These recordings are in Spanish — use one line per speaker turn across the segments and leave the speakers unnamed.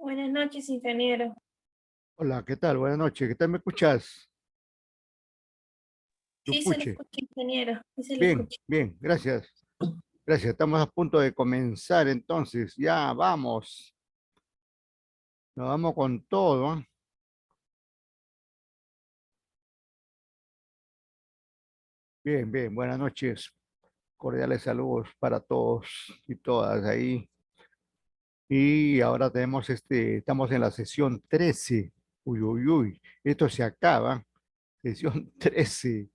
Buenas noches, ingeniero.
Hola, ¿qué tal? Buenas noches. ¿Qué tal me escuchas?
Sí, se le
Yupuche.
escucha, ingeniero. Sí, se le
Bien,
escucha.
bien, gracias. Gracias. Estamos a punto de comenzar entonces. Ya vamos. Nos vamos con todo, ¿eh? Bien, bien. Buenas noches. Cordiales saludos para todos y todas ahí. Y ahora tenemos estamos en la sesión 13. Uy, uy, uy. Esto se acaba. Sesión 13.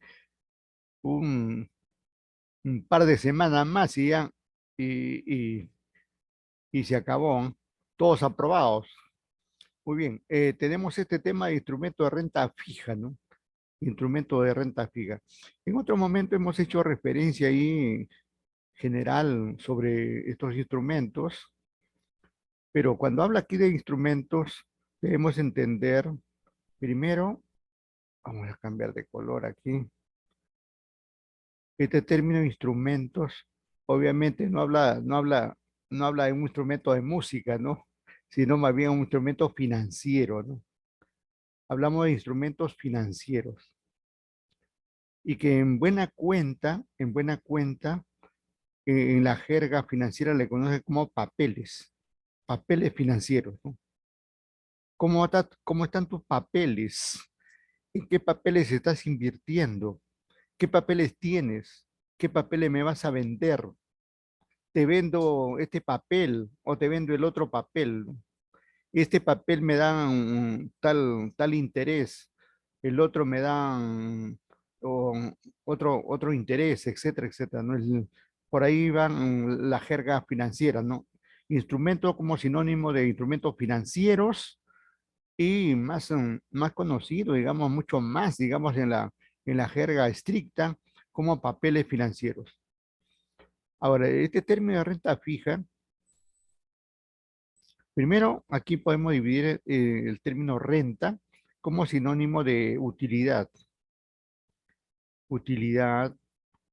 Un, un par de semanas más y ya. Y, y, y se acabó, ¿eh? Todos aprobados. Muy bien, tenemos este tema de instrumento de renta fija, ¿no? Instrumento de renta fija. En otro momento hemos hecho referencia ahí general sobre estos instrumentos, pero cuando habla aquí de instrumentos, debemos entender, primero, vamos a cambiar de color aquí, este término instrumentos, obviamente no habla de un instrumento de música, ¿no? Sino más bien un instrumento financiero, ¿no? Hablamos de instrumentos financieros. Y que en buena cuenta, en la jerga financiera le conoce como papeles, papeles financieros, ¿no? ¿Cómo están tus papeles? ¿En qué papeles estás invirtiendo? ¿Qué papeles tienes? ¿Qué papeles me vas a vender? ¿Te vendo este papel o te vendo el otro papel? Este papel me da tal interés, el otro me da otro interés, etcétera, etcétera, ¿no? Por ahí van la jerga financiera, ¿no? Instrumento como sinónimo de instrumentos financieros y más conocido, digamos, mucho más, digamos, en la jerga estricta como papeles financieros. Ahora, este término de renta fija, primero, aquí podemos dividir el término renta como sinónimo de utilidad. Utilidad,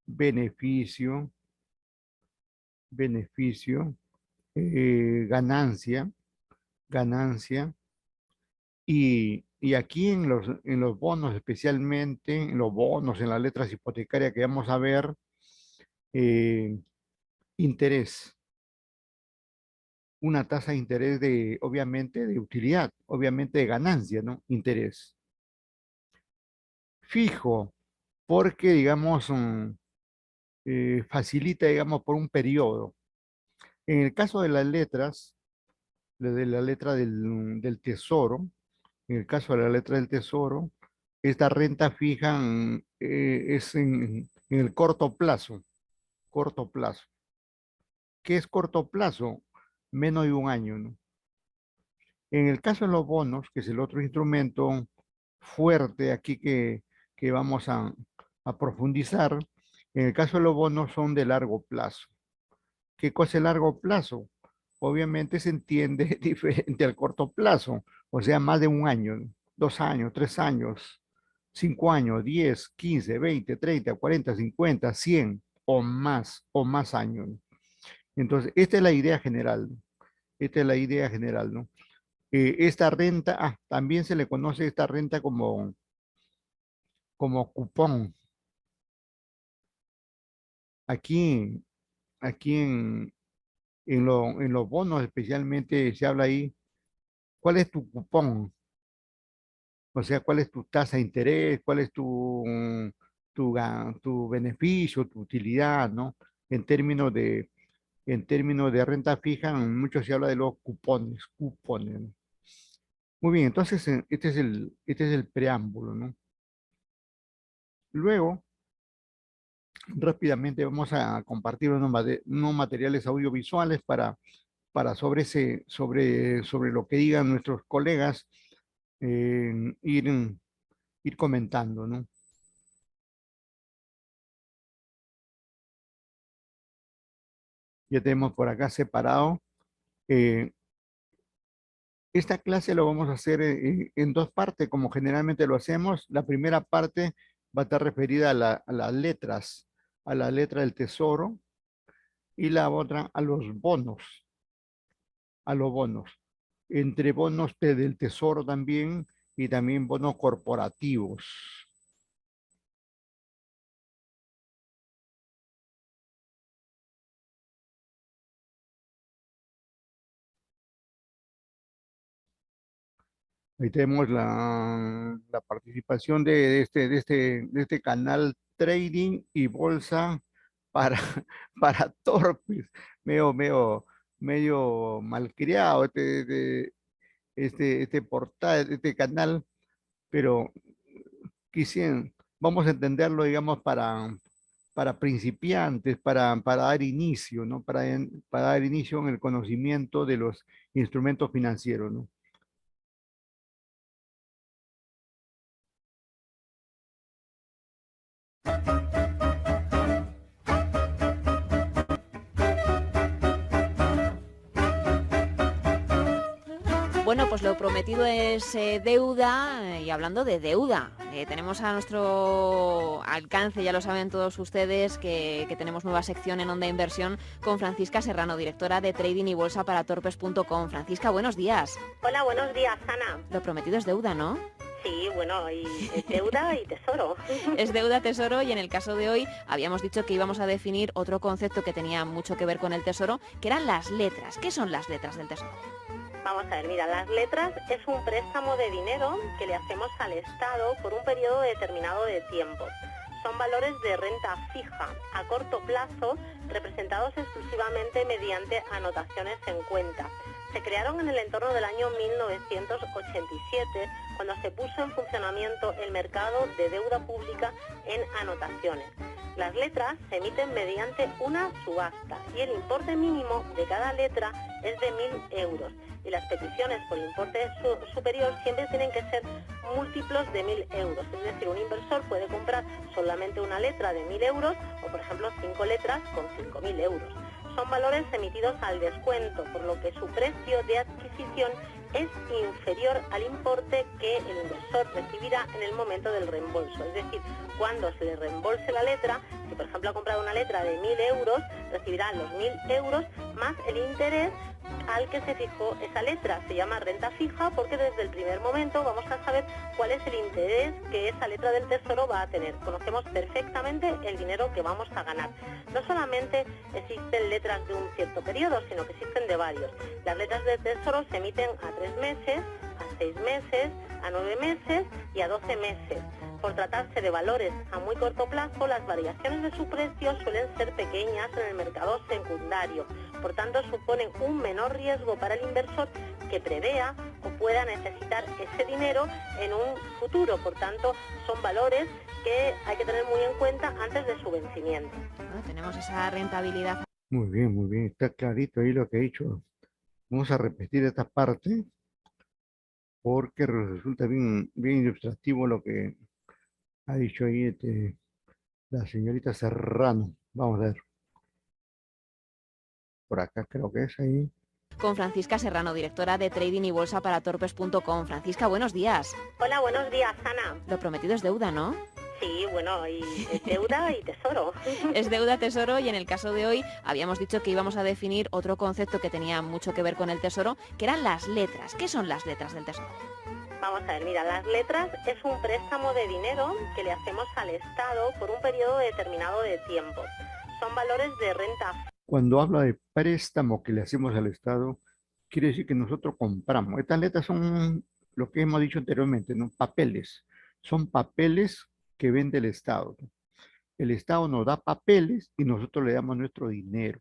beneficio, beneficio, ganancia, ganancia. Y aquí en los bonos, especialmente en los bonos, en las letras hipotecarias que vamos a ver, eh, interés. Una tasa de interés de, obviamente, de utilidad, obviamente de ganancia, ¿no? Interés. Fijo, porque, digamos, facilita, digamos, por un periodo. En el caso de las letras, de la letra del tesoro, en el caso de la letra del tesoro, esta renta fija es en el corto plazo, corto plazo. ¿Qué es corto plazo? Menos de un año, ¿no? En el caso de los bonos, que es el otro instrumento fuerte aquí que vamos a profundizar, en el caso de los bonos son de largo plazo. ¿Qué cosa es largo plazo? Obviamente se entiende diferente al corto plazo, o sea, más de un año, 2 años, 3 años, 5 años, 10, 15, 20, 30, 40, 50, 100 o más años. Entonces, esta es la idea general, ¿no? Esta es la idea general, ¿no? Esta renta, también se le conoce esta renta como cupón. Aquí, aquí en los bonos especialmente se habla ahí, ¿cuál es tu cupón? O sea, ¿cuál es tu tasa de interés? ¿Cuál es tu beneficio, tu utilidad, ¿no? En términos en términos de renta fija, mucho se habla de los cupones, cupones, ¿no? Muy bien, entonces este es el preámbulo, ¿no? Luego, rápidamente vamos a compartir unos materiales audiovisuales para sobre lo que digan nuestros colegas, ir, ir comentando, ¿no? Ya tenemos por acá separado. Eh, esta clase lo vamos a hacer en dos partes, como generalmente lo hacemos. La primera parte va a estar referida a las letras, a la letra del tesoro, y la otra a los bonos, a los bonos. entre bonos del Tesoro también y también bonos corporativos. Ahí tenemos la participación de este canal Trading y Bolsa para, para torpes, medio malcriado este portal, este canal, pero quisieran, vamos a entenderlo, digamos, para principiantes, para dar inicio, ¿no? Para dar inicio en el conocimiento de los instrumentos financieros, ¿no?
Bueno, pues lo prometido es deuda, y hablando de deuda, tenemos a nuestro alcance, ya lo saben todos ustedes, que tenemos nueva sección en Onda Inversión con Francisca Serrano, directora de Trading y Bolsa para Torpes.com. Francisca, buenos días.
Hola, buenos días, Ana.
Lo prometido es deuda, ¿no?
Sí, bueno, y es deuda y tesoro.
Es deuda, tesoro, y en el caso de hoy habíamos dicho que íbamos a definir otro concepto que tenía mucho que ver con el tesoro, que eran las letras. ¿Qué son las letras del tesoro?
Vamos a ver, mira, las letras es un préstamo de dinero que le hacemos al Estado por un periodo determinado de tiempo. Son valores de renta fija a corto plazo representados exclusivamente mediante anotaciones en cuenta. Se crearon en el entorno del año 1987, cuando se puso en funcionamiento el mercado de deuda pública en anotaciones. Las letras se emiten mediante una subasta y el importe mínimo de cada letra es de 1.000 euros. Y las peticiones por importe superior siempre tienen que ser múltiplos de 1.000 euros. Es decir, un inversor puede comprar solamente una letra de 1.000 euros o, por ejemplo, 5 letras con 5.000 euros. Son valores emitidos al descuento, por lo que su precio de adquisición es inferior al importe que el inversor recibirá en el momento del reembolso. Es decir, cuando se le reembolse la letra, si por ejemplo ha comprado una letra de 1.000 euros, recibirá los 1.000 euros más el interés al que se fijó esa letra. Se llama renta fija porque desde el primer momento vamos a saber cuál es el interés que esa letra del tesoro va a tener. Conocemos perfectamente el dinero que vamos a ganar. No solamente existen letras de un cierto periodo, sino que existen de varios. Las letras del tesoro se emiten a 3 meses, a 6 meses, a 9 meses y a 12 meses. Por tratarse de valores a muy corto plazo, las variaciones de su precio suelen ser pequeñas en el mercado secundario. Por tanto, suponen un menor riesgo para el inversor que prevea o pueda necesitar ese dinero en un futuro. Por tanto, son valores que hay que tener muy en cuenta antes de su vencimiento.
Bueno, tenemos esa rentabilidad.
Muy bien, está clarito ahí lo que he dicho. Vamos a repetir esta parte porque resulta bien ilustrativo lo que ha dicho ahí la señorita Serrano. Vamos a ver, por acá creo que es ahí.
Con Francisca Serrano, directora de Trading y Bolsa para Torpes.com. Francisca, buenos días.
Hola, buenos días, Ana.
Lo prometido es deuda, ¿no?
Sí, bueno, y es deuda y tesoro.
Es deuda, tesoro, y en el caso de hoy habíamos dicho que íbamos a definir otro concepto que tenía mucho que ver con el tesoro, que eran las letras. ¿Qué son las letras del tesoro?
Vamos a ver, mira, las letras es un préstamo de dinero que le hacemos al Estado por un periodo determinado de tiempo. Son valores de renta.
Cuando habla de préstamo que le hacemos al Estado, quiere decir que nosotros compramos. Estas letras son lo que hemos dicho anteriormente, ¿no? Papeles. Son papeles que vende el Estado. El Estado nos da papeles y nosotros le damos nuestro dinero.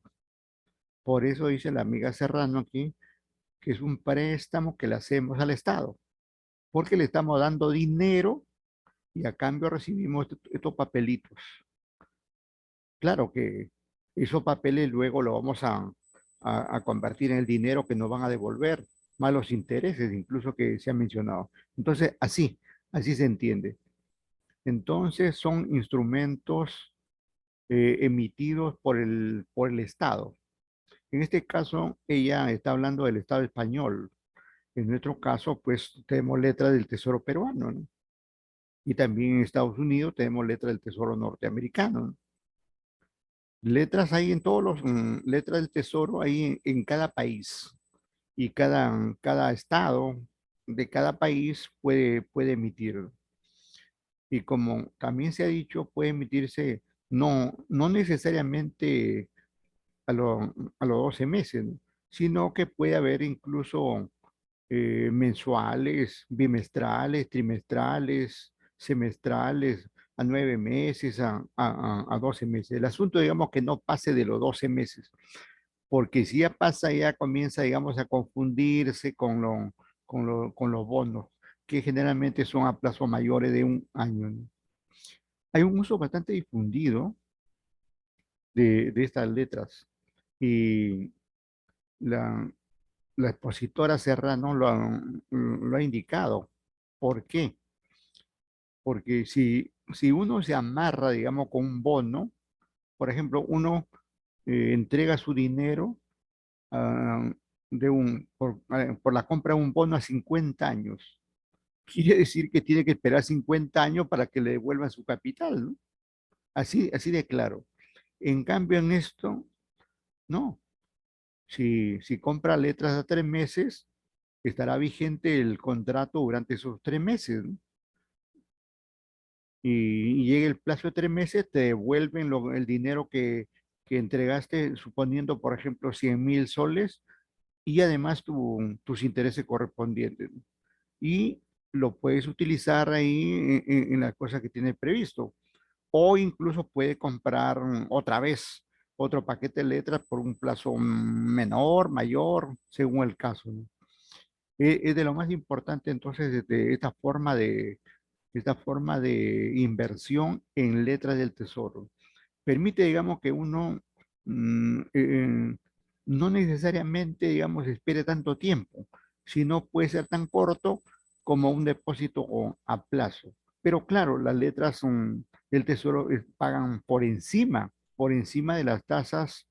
Por eso dice la amiga Serrano aquí que es un préstamo que le hacemos al Estado, porque le estamos dando dinero y a cambio recibimos estos papelitos. Claro que esos papeles luego lo vamos a convertir en el dinero que nos van a devolver, más los intereses incluso que se han mencionado. Entonces, así se entiende. Entonces, son instrumentos emitidos por el Estado. En este caso, ella está hablando del Estado español. En nuestro caso, pues tenemos letra del Tesoro peruano, ¿no? Y también en Estados Unidos tenemos letra del Tesoro norteamericano, ¿no? Letras hay en letras del Tesoro hay en cada país. y cada estado de cada país puede emitirlo. Y como también se ha dicho, puede emitirse no necesariamente a, a los 12 meses, ¿no? Sino que puede haber incluso mensuales, bimestrales, trimestrales, semestrales, a 9 meses, a 12 meses. El asunto, digamos, que no pase de los 12 meses, porque si ya pasa, ya comienza, digamos, a confundirse con los bonos, que generalmente son a plazo mayores de un año, ¿no? Hay un uso bastante difundido de estas letras y la, la expositora Serrano lo ha indicado. ¿Por qué? Porque si uno se amarra, digamos, con un bono, por ejemplo, uno entrega su dinero ah, por la compra de un bono a 50 años. Quiere decir que tiene que esperar 50 años para que le devuelvan su capital, ¿no? Así de claro. En cambio, en esto, no. Si compra letras a 3 meses, estará vigente el contrato durante esos 3 meses, ¿no? Y llega el plazo de 3 meses, te devuelven el dinero que entregaste, suponiendo, por ejemplo, 100.000 soles, y además tus intereses correspondientes, ¿no? Y lo puedes utilizar ahí en las cosas que tienes previsto. O incluso puede comprar otra vez otro paquete de letras por un plazo menor, mayor, según el caso, ¿no? Es de lo más importante entonces de esta forma de inversión en letras del tesoro. Permite, digamos, que uno no necesariamente, digamos, espere tanto tiempo, sino puede ser tan corto como un depósito a plazo. Pero claro, las letras del tesoro pagan por encima de las tasas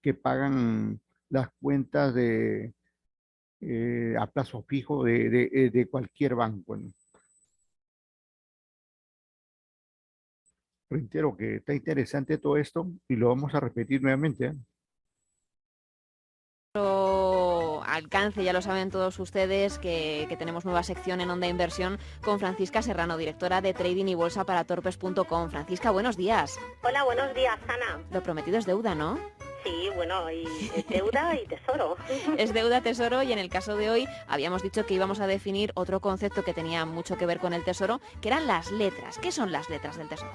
que pagan las cuentas a plazo fijo de cualquier banco, ¿no? Reitero que está interesante todo esto y lo vamos a repetir nuevamente, ¿eh?
Alcance, ya lo saben todos ustedes, que tenemos nueva sección en Onda Inversión con Francisca Serrano, directora de Trading y Bolsa para Torpes.com. Francisca, buenos días.
Hola, buenos días, Ana.
Lo prometido es deuda, ¿no?
Sí, bueno, y es deuda y tesoro.
Es deuda, tesoro, y en el caso de hoy habíamos dicho que íbamos a definir otro concepto que tenía mucho que ver con el tesoro, que eran las letras. ¿Qué son las letras del tesoro?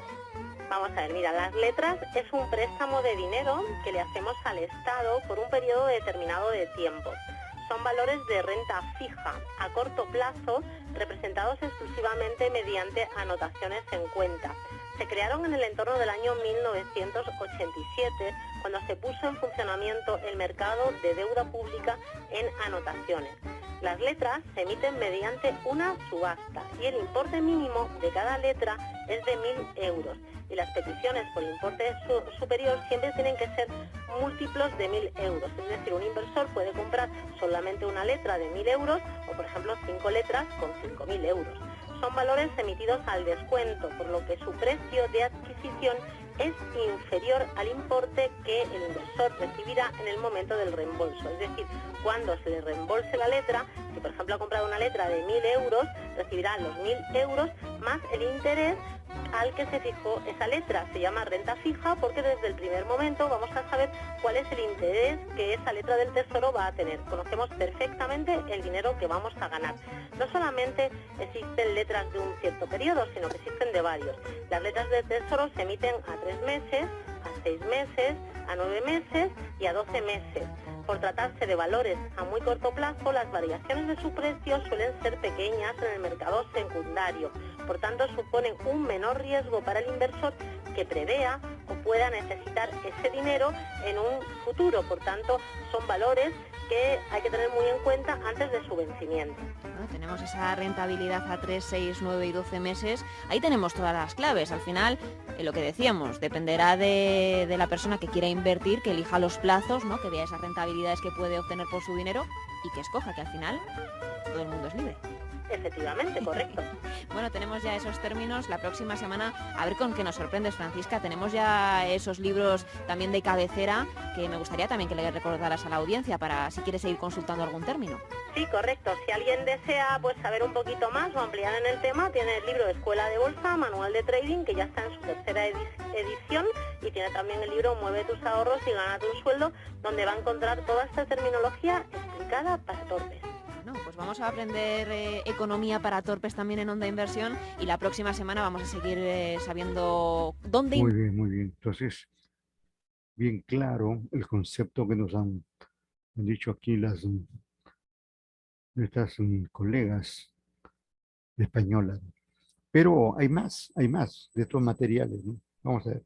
Vamos a ver, mira, las letras es un préstamo de dinero que le hacemos al Estado por un periodo determinado de tiempo. Son valores de renta fija a corto plazo representados exclusivamente mediante anotaciones en cuenta. Se crearon en el entorno del año 1987, cuando se puso en funcionamiento el mercado de deuda pública en anotaciones. Las letras se emiten mediante una subasta y el importe mínimo de cada letra es de 1.000 euros. Y las peticiones por importe superior siempre tienen que ser múltiplos de 1.000 euros. Es decir, un inversor puede comprar solamente una letra de 1.000 euros o, por ejemplo, 5 letras con 5.000 euros. Son valores emitidos al descuento, por lo que su precio de adquisición es inferior al importe que el inversor recibirá en el momento del reembolso. Es decir, cuando se le reembolse la letra, si por ejemplo ha comprado una letra de 1.000 euros, recibirá los 1.000 euros más el interés al que se fijó esa letra. Se llama renta fija porque desde el primer momento vamos a saber cuál es el interés que esa letra del tesoro va a tener. Conocemos perfectamente el dinero que vamos a ganar. No solamente existen letras de un cierto periodo, sino que existen de varios. Las letras del tesoro se emiten a 3 meses, a 6 meses, a 9 meses y a 12 meses. Por tratarse de valores a muy corto plazo, las variaciones de su precio suelen ser pequeñas en el mercado secundario. Por tanto, suponen un menor riesgo para el inversor que prevea o pueda necesitar ese dinero en un futuro. Por tanto, son valores que hay que tener muy en cuenta antes de su vencimiento.
Bueno, tenemos esa rentabilidad a 3, 6, 9 y 12 meses. Ahí tenemos todas las claves. Al final, lo que decíamos, dependerá de la persona que quiera invertir, que elija los plazos, ¿no? Que vea esas rentabilidades que puede obtener por su dinero y que escoja, que al final todo el mundo es libre.
Efectivamente, correcto.
Bueno, tenemos ya esos términos. La próxima semana, a ver con qué nos sorprendes, Francisca. Tenemos ya esos libros también de cabecera que me gustaría también que le recordaras a la audiencia para si quieres seguir consultando algún término.
Sí, correcto. Si alguien desea pues saber un poquito más o ampliar en el tema, tiene el libro de Escuela de Bolsa, Manual de Trading, que ya está en su tercera edición, y tiene también el libro Mueve tus ahorros y gánate un sueldo, donde va a encontrar toda esta terminología explicada para torpes.
No, pues vamos a aprender economía para torpes también en Onda Inversión, y la próxima semana vamos a seguir sabiendo dónde...
Muy bien, muy bien. Entonces, bien claro el concepto que nos han dicho aquí nuestras colegas españolas. Pero hay más de estos materiales, ¿no? Vamos a ver.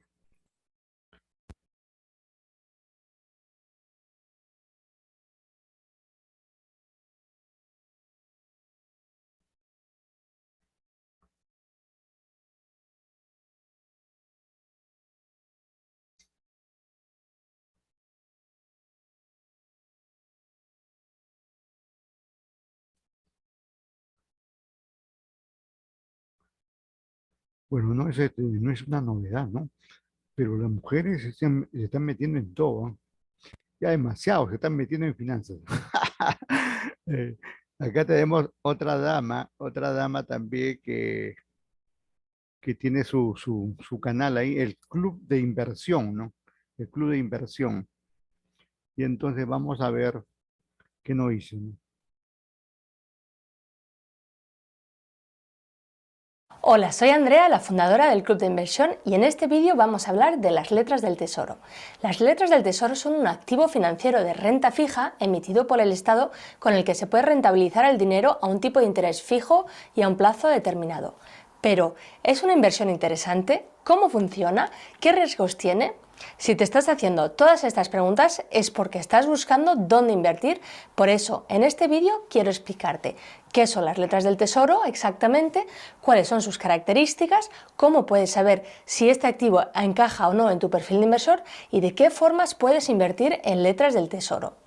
Bueno, no es una novedad, ¿no? Pero las mujeres se están metiendo en todo, ¿no? Ya demasiado, se están metiendo en finanzas. Eh, Acá tenemos otra dama también que tiene su canal ahí, el Club de Inversión, ¿no? El Club de Inversión. Y entonces vamos a ver qué nos dice, ¿no?
Hola, soy Andrea, la fundadora del Club de Inversión, y en este vídeo vamos a hablar de las letras del Tesoro. Las letras del Tesoro son un activo financiero de renta fija emitido por el Estado con el que se puede rentabilizar el dinero a un tipo de interés fijo y a un plazo determinado. Pero, ¿es una inversión interesante? ¿Cómo funciona? ¿Qué riesgos tiene? Si te estás haciendo todas estas preguntas es porque estás buscando dónde invertir. Por eso, en este vídeo quiero explicarte qué son las letras del Tesoro exactamente, cuáles son sus características, cómo puedes saber si este activo encaja o no en tu perfil de inversor y de qué formas puedes invertir en letras del Tesoro.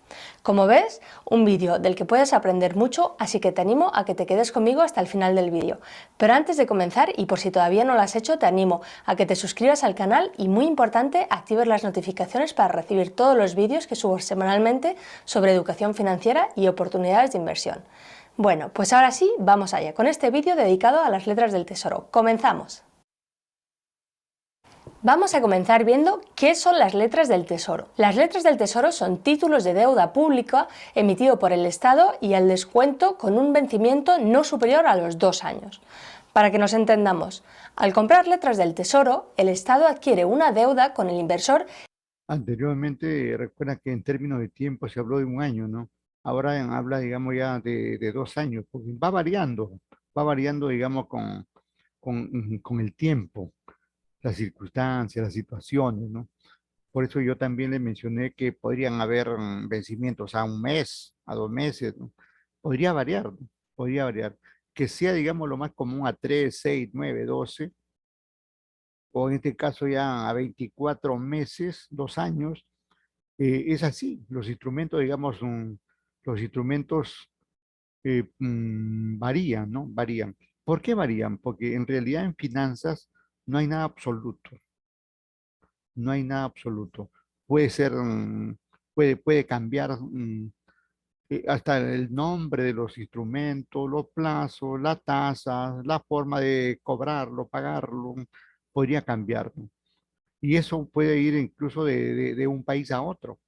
Como ves, un vídeo del que puedes aprender mucho, así que te animo a que te quedes conmigo hasta el final del vídeo. Pero antes de comenzar, y por si todavía no lo has hecho, te animo a que te suscribas al canal y, muy importante, actives las notificaciones para recibir todos los vídeos que subo semanalmente sobre educación financiera y oportunidades de inversión. Bueno, pues ahora sí, vamos allá con este vídeo dedicado a las letras del Tesoro. ¡Comenzamos! Vamos a comenzar viendo qué son las letras del Tesoro. Las letras del Tesoro son títulos de deuda pública emitidos por el Estado y al descuento con un vencimiento no superior a los 2 años. Para que nos entendamos, al comprar letras del Tesoro, el Estado adquiere una deuda con el inversor.
Anteriormente, recuerda que en términos de tiempo se habló de un año, ¿no? Ahora habla, digamos, ya de 2 años, porque va variando, digamos, con el tiempo, las circunstancias, las situaciones, ¿no? Por eso yo también le mencioné que podrían haber vencimientos a 1 mes, a 2 meses, ¿no? Podría variar, ¿no? Podría variar. Que sea, digamos, lo más común a 3, 6, 9, 12, o en este caso ya a 24 meses, 2 años. Es así, los instrumentos, digamos, los instrumentos varían, ¿no? Varían. ¿Por qué varían? Porque en realidad en finanzas no hay nada absoluto. No hay nada absoluto. Puede ser, puede cambiar hasta el nombre de los instrumentos, los plazos, la tasa, la forma de cobrarlo, pagarlo, podría cambiar, ¿no? Y eso puede ir incluso de un país a otro.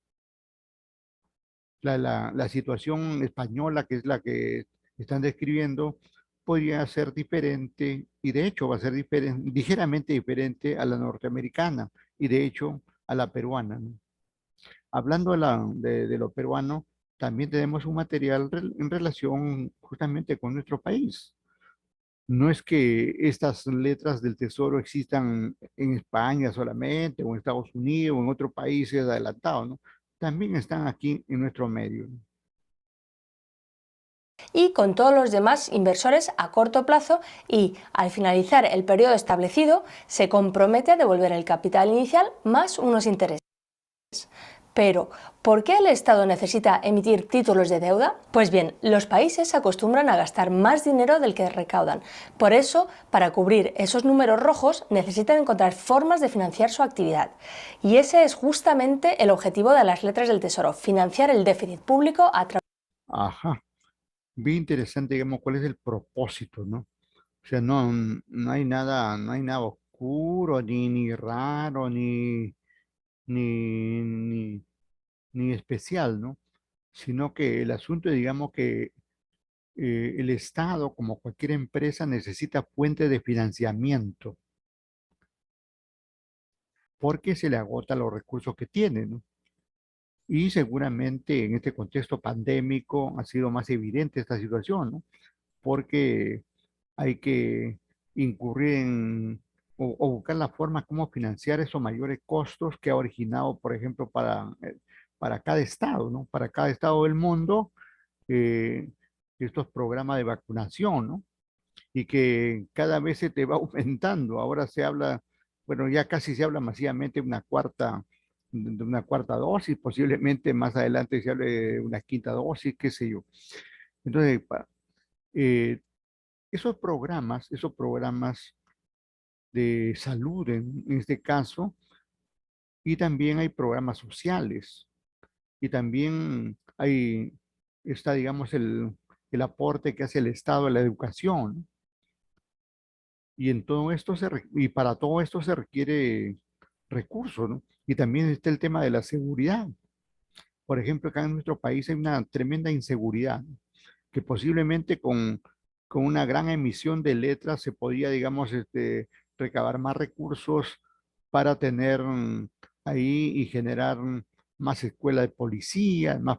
La situación española, que es la que están describiendo, podría ser diferente, y de hecho va a ser diferente, ligeramente diferente a la norteamericana, y de hecho a la peruana, ¿no? Hablando de lo peruano, también tenemos un material en relación justamente con nuestro país. No es que estas letras del Tesoro existan en España solamente, o en Estados Unidos, o en otros países adelantados, ¿no? También están aquí en nuestro medio, ¿no?
Y con todos los demás inversores a corto plazo, y al finalizar el periodo establecido se compromete a devolver el capital inicial más unos intereses. Pero, ¿por qué el Estado necesita emitir títulos de deuda? Pues bien, los países acostumbran a gastar más dinero del que recaudan. Por eso, para cubrir esos números rojos, necesitan encontrar formas de financiar su actividad. Y ese es justamente el objetivo de las letras del Tesoro, financiar el déficit público a través.
Ajá. Bien interesante, digamos, cuál es el propósito, ¿no? O sea, no hay nada, no hay nada oscuro, ni raro, ni, ni, ni especial, ¿no? Sino que el asunto, digamos que el Estado, como cualquier empresa, necesita fuentes de financiamiento porque se le agotan los recursos que tiene, ¿no? Y seguramente en este contexto pandémico ha sido más evidente esta situación, ¿no? Porque hay que incurrir en o buscar la forma como financiar esos mayores costos que ha originado, por ejemplo, para cada estado, ¿no? Para cada estado del mundo, eh, estos programas de vacunación, ¿no? Y que cada vez se te va aumentando. Ahora se habla, bueno, ya casi se habla masivamente de una cuarta dosis, posiblemente más adelante se hable de una quinta dosis, qué sé yo. Entonces, eh, esos programas de salud en este caso, y también hay programas sociales, y también está, digamos, el aporte que hace el Estado a la educación. Y en todo esto y para todo esto se requiere recursos, ¿no? Y también está el tema de la seguridad. Por ejemplo, acá en nuestro país hay una tremenda inseguridad, ¿no? Que posiblemente con una gran emisión de letras se podía, digamos, recabar más recursos para tener ahí y generar más escuela de policía, más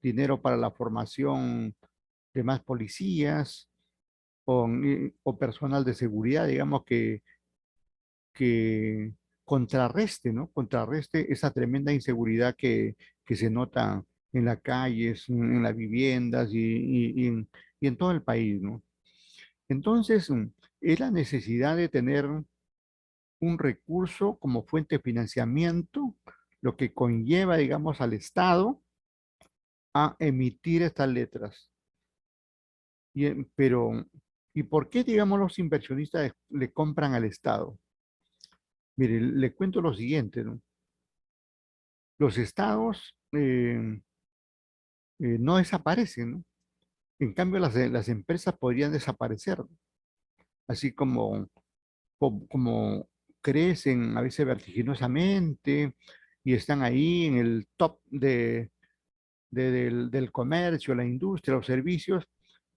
dinero para la formación de más policías o personal de seguridad, digamos, que contrarreste, ¿no? Contrarreste esa tremenda inseguridad que se nota en las calles, en las viviendas y en todo el país, ¿no? Entonces, es la necesidad de tener un recurso como fuente de financiamiento, lo que conlleva, digamos, al Estado a emitir estas letras. Pero, ¿y por qué, digamos, los inversionistas le compran al Estado? Mire, le cuento lo siguiente, ¿no? Los estados no desaparecen, ¿no? En cambio, las empresas podrían desaparecer, ¿no? Así como crecen a veces vertiginosamente y están ahí en el top del comercio, la industria, los servicios,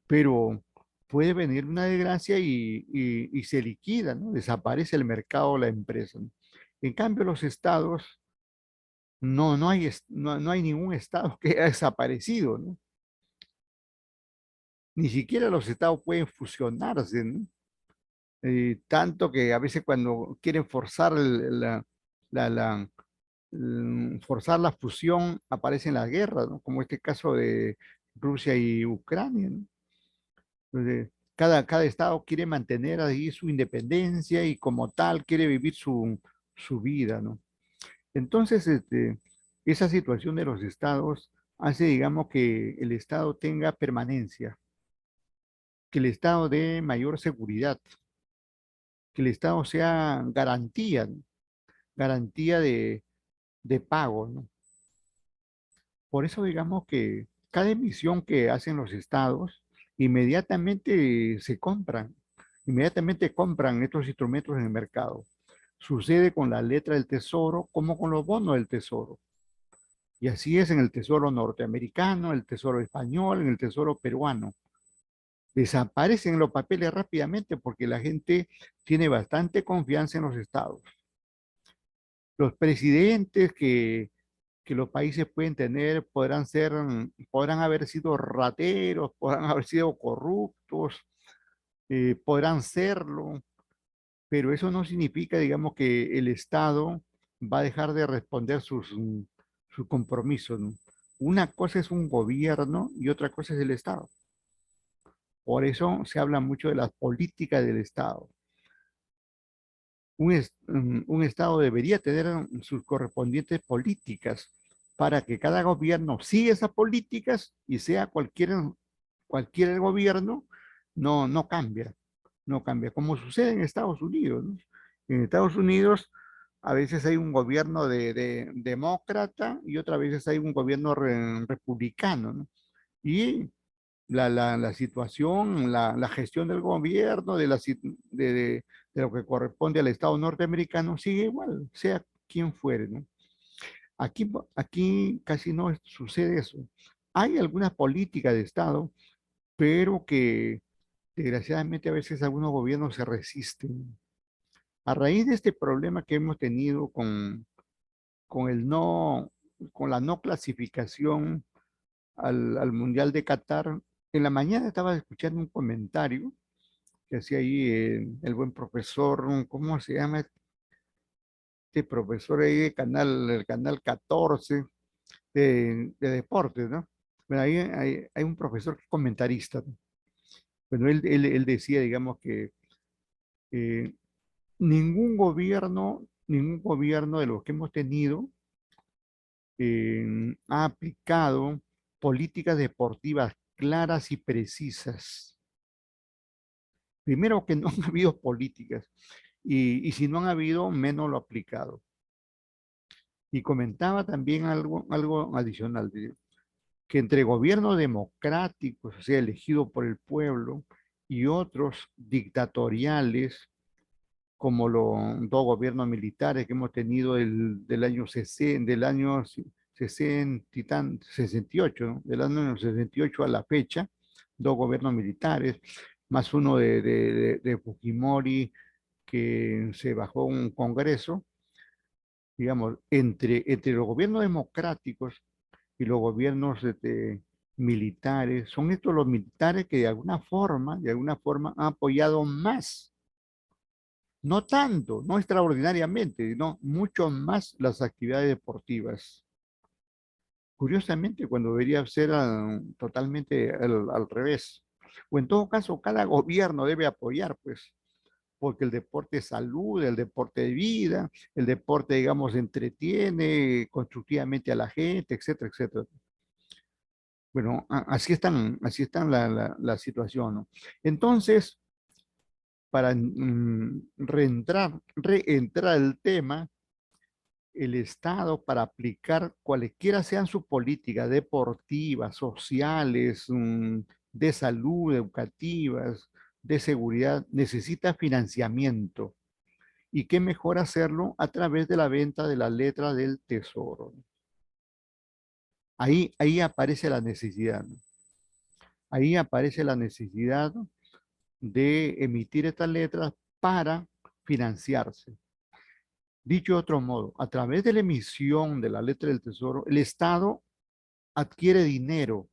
pero puede venir una desgracia y se liquida, ¿no? Desaparece el mercado, la empresa, ¿no? En cambio, los estados, no hay ningún estado que haya desaparecido, ¿no? Ni siquiera los estados pueden fusionarse, ¿no? Tanto que a veces cuando quieren forzar la, la- forzar la fusión aparecen las guerras, ¿no? Como este caso de Rusia y Ucrania, ¿no? Entonces, cada estado quiere mantener ahí su independencia y como tal quiere vivir su vida, ¿no? Entonces, esa situación de los estados hace, digamos, que el estado tenga permanencia, que el estado dé mayor seguridad, que el estado sea garantía, ¿no? Garantía de pago, ¿no? Por eso, digamos que cada emisión que hacen los estados, inmediatamente compran estos instrumentos en el mercado. Sucede con la letra del tesoro como con los bonos del tesoro. Y así es en el tesoro norteamericano, el tesoro español, en el tesoro peruano. Desaparecen los papeles rápidamente porque la gente tiene bastante confianza en los estados. Los presidentes que los países pueden tener podrán haber sido rateros, podrán haber sido corruptos, podrán serlo, pero eso no significa, digamos, que el Estado va a dejar de responder sus compromisos, ¿no? Una cosa es un gobierno y otra cosa es el Estado. Por eso se habla mucho de las políticas del Estado. un Estado debería tener sus correspondientes políticas para que cada gobierno siga esas políticas y sea cualquier gobierno, no cambia, no cambia, como sucede en Estados Unidos, ¿no? En Estados Unidos a veces hay un gobierno de demócrata y otras veces hay un gobierno republicano, ¿no? Y la situación, la gestión del gobierno, de lo que corresponde al Estado norteamericano sigue igual, sea quien fuere, ¿no? Aquí casi no sucede eso. Hay algunas políticas de Estado, pero que desgraciadamente a veces algunos gobiernos se resisten. A raíz de este problema que hemos tenido con el no, con la no clasificación al Mundial de Qatar, en la mañana estaba escuchando un comentario que hacía ahí el buen profesor, ¿cómo se llama? Este profesor ahí de el canal 14 de deportes, ¿no? Bueno, ahí hay un profesor que es comentarista, ¿no? Bueno, él decía, digamos, que eh, ningún gobierno de los que hemos tenido ha aplicado políticas deportivas claras y precisas. Primero que no han habido políticas y si no han habido, menos lo ha aplicado. Y comentaba también algo adicional, que entre gobiernos democráticos, o sea, elegidos por el pueblo, y otros dictatoriales, como los dos gobiernos militares que hemos tenido del año 60, del año 60, 68, ¿no? Del año 68 a la fecha, dos gobiernos militares, más uno de Fujimori, que se bajó un congreso, digamos, entre los gobiernos democráticos y los gobiernos militares, son estos los militares que de alguna forma han apoyado más, no tanto, no extraordinariamente, sino mucho más las actividades deportivas. Curiosamente, cuando debería ser totalmente al revés. O en todo caso, cada gobierno debe apoyar, pues, porque el deporte es salud, el deporte de vida, el deporte, digamos, entretiene constructivamente a la gente, etcétera, etcétera. Bueno, así están la situación, ¿no? Entonces, para reentrar al tema, el Estado para aplicar cualquiera sean sus políticas deportivas, sociales, de salud, educativas, de seguridad, necesita financiamiento. ¿Y qué mejor hacerlo? A través de la venta de la letra del tesoro. Ahí aparece la necesidad, ¿no? Ahí aparece la necesidad de emitir estas letras para financiarse. Dicho de otro modo, a través de la emisión de la letra del tesoro, el Estado adquiere dinero,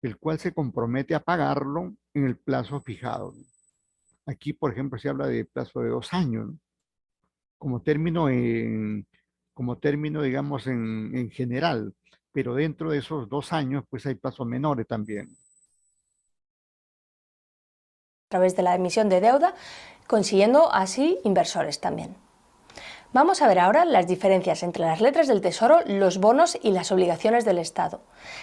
el cual se compromete a pagarlo en el plazo fijado. Aquí, por ejemplo, se habla de plazo de 2 años, ¿no? Como término, como término, digamos, en general, pero dentro de esos 2 años, pues hay plazos menores también.
A través de la emisión de deuda, consiguiendo así inversores también. Vamos a ver ahora las diferencias entre las letras del Tesoro, los bonos y las obligaciones del Estado.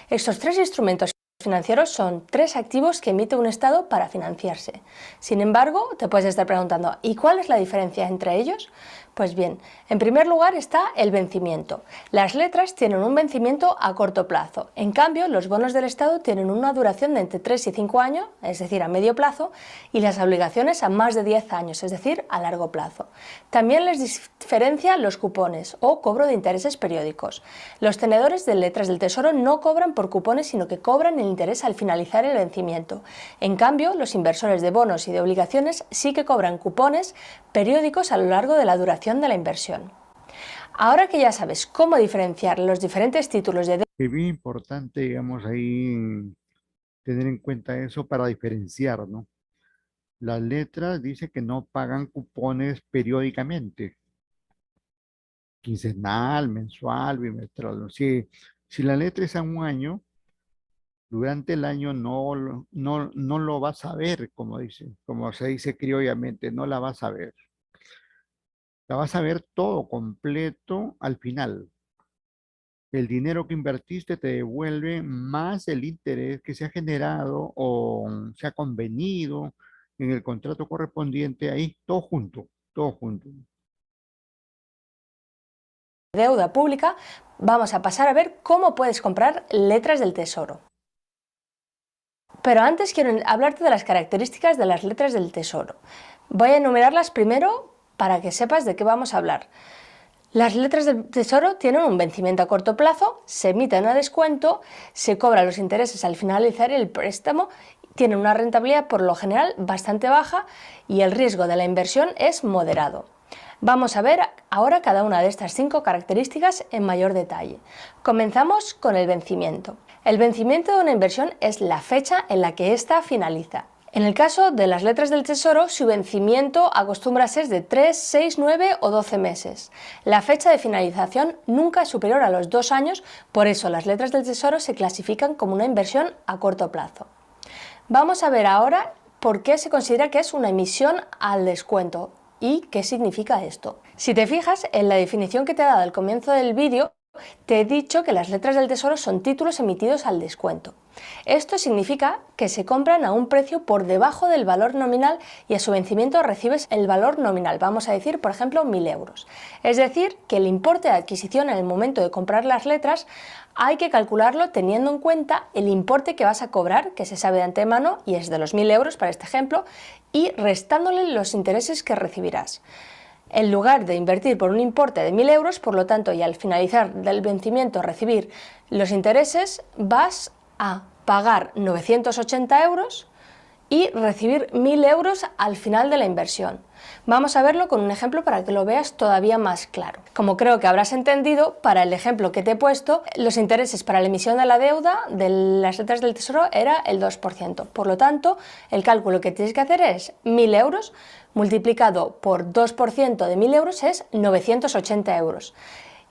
Estos tres instrumentos financieros son tres activos que emite un Estado para financiarse. Sin embargo, te puedes estar preguntando, ¿y cuál es la diferencia entre ellos? Pues bien, en primer lugar está el vencimiento. Las letras tienen un vencimiento a corto plazo. En cambio, los bonos del Estado tienen una duración de entre 3 y 5 años, es decir, a medio plazo, y las obligaciones a más de 10 años, es decir, a largo plazo. También les diferencia los cupones o cobro de intereses periódicos. Los tenedores de letras del Tesoro no cobran por cupones, sino que cobran el interés al finalizar el vencimiento. En cambio, los inversores de bonos y de obligaciones sí que cobran cupones periódicos a lo largo de la duración de la inversión. Ahora que ya sabes cómo diferenciar los diferentes títulos de deuda,
Es bien importante, digamos, ahí tener en cuenta eso para diferenciar, ¿no? Las letras dice que no pagan cupones periódicamente, quincenal, mensual, bimestral, ¿no? Si la letra es a un año, durante el año no lo vas a ver, como se dice criollamente, no la vas a ver. La vas a ver todo completo al final. El dinero que invertiste te devuelve más el interés que se ha generado o se ha convenido en el contrato correspondiente ahí, todo junto, todo junto.
Deuda pública, vamos a pasar a ver cómo puedes comprar letras del Tesoro. Pero antes quiero hablarte de las características de las letras del Tesoro. Voy a enumerarlas primero para que sepas de qué vamos a hablar. Las letras del Tesoro tienen un vencimiento a corto plazo, se emiten a descuento, se cobran los intereses al finalizar el préstamo, tienen una rentabilidad por lo general bastante baja y el riesgo de la inversión es moderado. Vamos a ver ahora cada una de estas 5 características en mayor detalle. Comenzamos con el vencimiento. El vencimiento de una inversión es la fecha en la que ésta finaliza. En el caso de las letras del Tesoro, su vencimiento acostumbra a ser de 3, 6, 9 o 12 meses. La fecha de finalización nunca es superior a los 2 años, por eso las letras del Tesoro se clasifican como una inversión a corto plazo. Vamos a ver ahora por qué se considera que es una emisión al descuento y qué significa esto. Si te fijas en la definición que te he dado al comienzo del vídeo, te he dicho que las letras del Tesoro son títulos emitidos al descuento. Esto significa que se compran a un precio por debajo del valor nominal y a su vencimiento recibes el valor nominal, vamos a decir, por ejemplo, 1.000 euros. Es decir, que el importe de adquisición en el momento de comprar las letras hay que calcularlo teniendo en cuenta el importe que vas a cobrar, que se sabe de antemano y es de los 1.000 euros para este ejemplo, y restándole los intereses que recibirás. En lugar de invertir por un importe de 1.000 euros, por lo tanto, y al finalizar del vencimiento recibir los intereses, vas a pagar 980 euros y recibir 1.000 euros al final de la inversión. Vamos a verlo con un ejemplo para que lo veas todavía más claro. Como creo que habrás entendido, para el ejemplo que te he puesto, los intereses para la emisión de la deuda de las letras del Tesoro era el 2%. Por lo tanto, el cálculo que tienes que hacer es 1.000 euros multiplicado por 2% de 1.000 euros es 980 euros.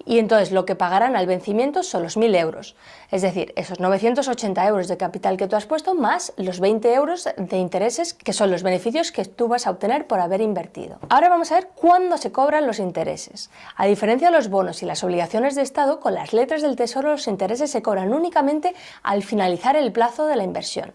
Y entonces lo que pagarán al vencimiento son los 1.000 euros. Es decir, esos 980 euros de capital que tú has puesto más los 20 euros de intereses, que son los beneficios que tú vas a obtener por haber invertido. Ahora vamos a ver cuándo se cobran los intereses. A diferencia de los bonos y las obligaciones de Estado, con las letras del Tesoro los intereses se cobran únicamente al finalizar el plazo de la inversión.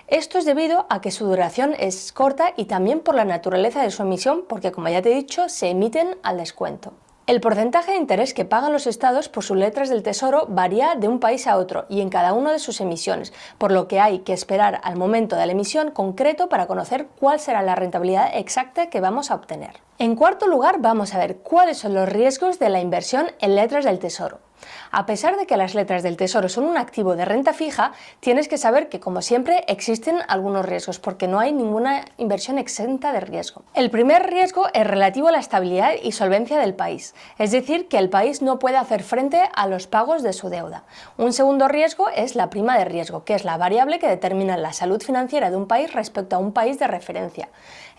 Esto es debido a que su duración es corta y también por la naturaleza de su emisión, porque como ya te he dicho, se emiten al descuento. El porcentaje de interés que pagan los estados por sus letras del Tesoro varía de un país a otro y en cada una de sus emisiones, por lo que hay que esperar al momento de la emisión concreto para conocer cuál será la rentabilidad exacta que vamos a obtener. En cuarto lugar, vamos a ver cuáles son los riesgos de la inversión en letras del Tesoro. A pesar de que las letras del Tesoro son un activo de renta fija, tienes que saber que, como siempre, existen algunos riesgos, porque no hay ninguna inversión exenta de riesgo. El primer riesgo es relativo a la estabilidad y solvencia del país, es decir, que el país no puede hacer frente a los pagos de su deuda. Un segundo riesgo es la prima de riesgo, que es la variable que determina la salud financiera de un país respecto a un país de referencia.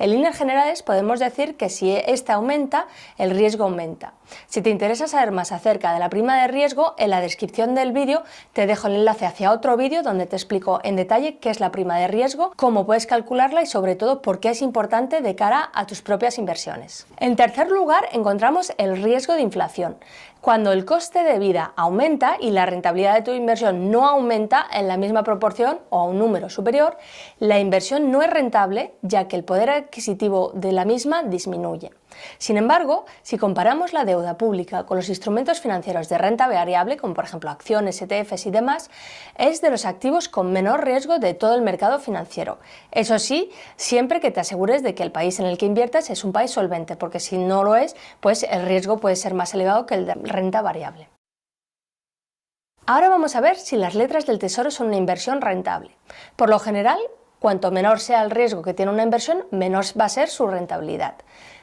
En líneas generales, podemos decir que si esta aumenta, el riesgo aumenta. Si te interesa saber más acerca de la prima de riesgo, en la descripción del vídeo te dejo el enlace hacia otro vídeo donde te explico en detalle qué es la prima de riesgo, cómo puedes calcularla y sobre todo por qué es importante de cara a tus propias inversiones. En tercer lugar, encontramos el riesgo de inflación. Cuando el coste de vida aumenta y la rentabilidad de tu inversión no aumenta en la misma proporción o a un número superior, la inversión no es rentable ya que el poder adquisitivo de la misma disminuye. Sin embargo, si comparamos la deuda pública con los instrumentos financieros de renta variable, como por ejemplo acciones, ETFs y demás, es de los activos con menor riesgo de todo el mercado financiero. Eso sí, siempre que te asegures de que el país en el que inviertas es un país solvente, porque si no lo es, pues el riesgo puede ser más elevado que el de renta variable. Ahora vamos a ver si las letras del Tesoro son una inversión rentable. Por lo general, cuanto menor sea el riesgo que tiene una inversión, menor va a ser su rentabilidad.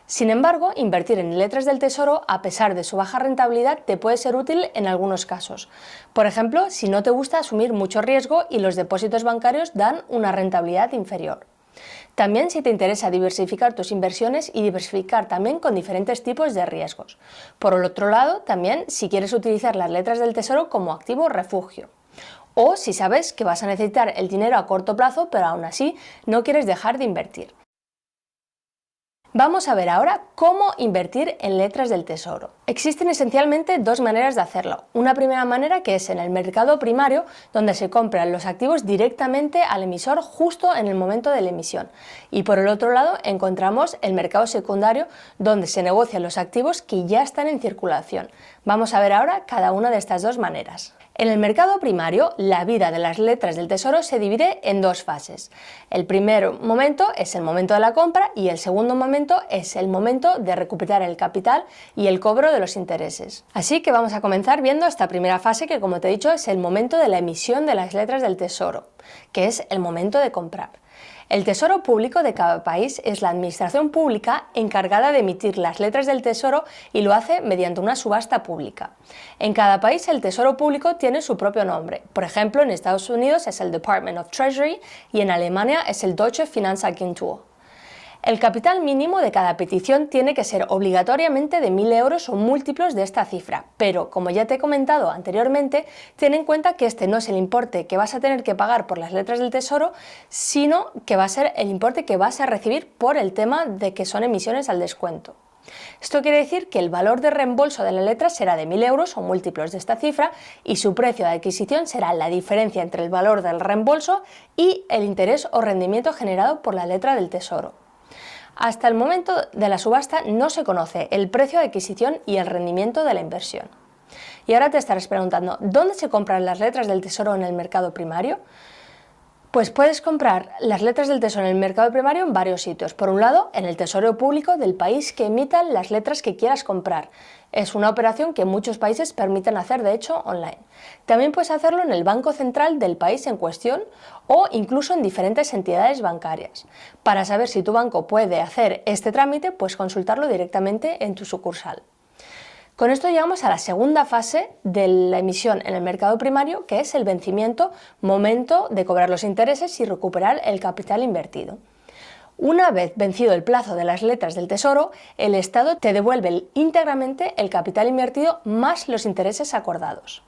Sin embargo, invertir en letras del Tesoro, a pesar de su baja rentabilidad, te puede ser útil en algunos casos. Por ejemplo, si no te gusta asumir mucho riesgo y los depósitos bancarios dan una rentabilidad inferior. También si te interesa diversificar tus inversiones y diversificar también con diferentes tipos de riesgos. Por el otro lado, también si quieres utilizar las letras del Tesoro como activo refugio. O si sabes que vas a necesitar el dinero a corto plazo, pero aún así no quieres dejar de invertir. Vamos a ver ahora cómo invertir en letras del tesoro. Existen esencialmente dos maneras de hacerlo. Una primera manera que es en el mercado primario, donde se compran los activos directamente al emisor justo en el momento de la emisión. Y por el otro lado encontramos el mercado secundario, donde se negocian los activos que ya están en circulación. Vamos a ver ahora cada una de estas dos maneras. En el mercado primario, la vida de las letras del tesoro se divide en dos fases. El primer momento es el momento de la compra y el segundo momento es el momento de recuperar el capital y el cobro de los intereses. Así que vamos a comenzar viendo esta primera fase que, como te he dicho, es el momento de la emisión de las letras del tesoro, que es el momento de comprar. El Tesoro Público de cada país es la administración pública encargada de emitir las letras del tesoro y lo hace mediante una subasta pública. En cada país el Tesoro Público tiene su propio nombre. Por ejemplo, en Estados Unidos es el Department of Treasury y en Alemania es el Deutsche Finanzagentur. El capital mínimo de cada petición tiene que ser obligatoriamente de 1.000 euros o múltiplos de esta cifra, pero como ya te he comentado anteriormente, ten en cuenta que este no es el importe que vas a tener que pagar por las letras del tesoro, sino que va a ser el importe que vas a recibir por el tema de que son emisiones al descuento. Esto quiere decir que el valor de reembolso de la letra será de 1.000 euros o múltiplos de esta cifra y su precio de adquisición será la diferencia entre el valor del reembolso y el interés o rendimiento generado por la letra del tesoro. Hasta el momento de la subasta no se conoce el precio de adquisición y el rendimiento de la inversión. Y ahora te estarás preguntando, ¿dónde se compran las letras del tesoro en el mercado primario? Pues puedes comprar las letras del tesoro en el mercado primario en varios sitios. Por un lado, en el Tesoro Público del país que emita las letras que quieras comprar. Es una operación que muchos países permiten hacer, de hecho, online. También puedes hacerlo en el Banco Central del país en cuestión o incluso en diferentes entidades bancarias. Para saber si tu banco puede hacer este trámite, puedes consultarlo directamente en tu sucursal. Con esto llegamos a la segunda fase de la emisión en el mercado primario, que es el vencimiento, momento de cobrar los intereses y recuperar el capital invertido. Una vez vencido el plazo de las letras del tesoro, el Estado te devuelve íntegramente el capital invertido más los intereses acordados.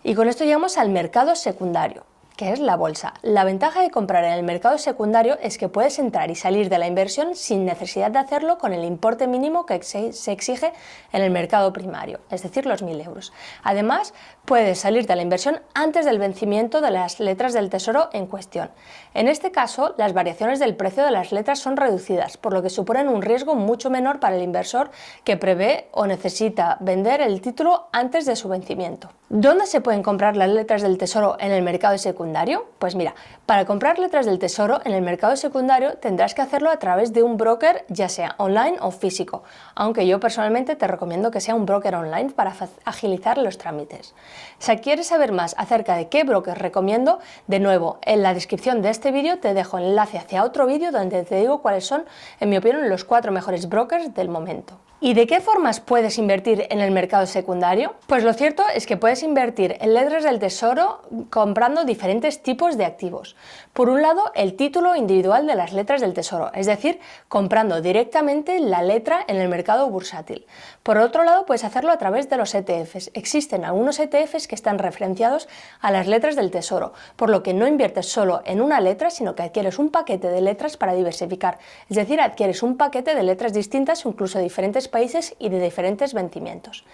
Y con esto llegamos al mercado secundario, que es la bolsa. La ventaja de comprar en el mercado secundario es que puedes entrar y salir de la inversión sin necesidad de hacerlo con el importe mínimo que se exige en el mercado primario, es decir, los 1.000 euros. Además, puedes salir de la inversión antes del vencimiento de las letras del tesoro en cuestión. En este caso, las variaciones del precio de las letras son reducidas, por lo que suponen un riesgo mucho menor para el inversor que prevé o necesita vender el título antes de su vencimiento. ¿Dónde se pueden comprar las letras del tesoro en el mercado secundario? Pues mira, para comprar letras del tesoro en el mercado secundario tendrás que hacerlo a través de un broker, ya sea online o físico, aunque yo personalmente te recomiendo que sea un broker online para agilizar los trámites. Si quieres saber más acerca de qué broker recomiendo, de nuevo, en la descripción de este vídeo te dejo el enlace hacia otro vídeo donde te digo cuáles son, en mi opinión, los 4 mejores brokers del momento. ¿Y de qué formas puedes invertir en el mercado secundario? Pues lo cierto es que puedes invertir en letras del tesoro comprando diferentes tipos de activos. Por un lado, el título individual de las letras del tesoro, es decir, comprando directamente la letra en el mercado bursátil. Por otro lado, puedes hacerlo a través de los ETFs. Existen algunos ETFs que están referenciados a las letras del tesoro, por lo que no inviertes solo en una letra, sino que adquieres un paquete de letras para diversificar. Es decir, adquieres un paquete de letras distintas, incluso de diferentes países y de diferentes vencimientos.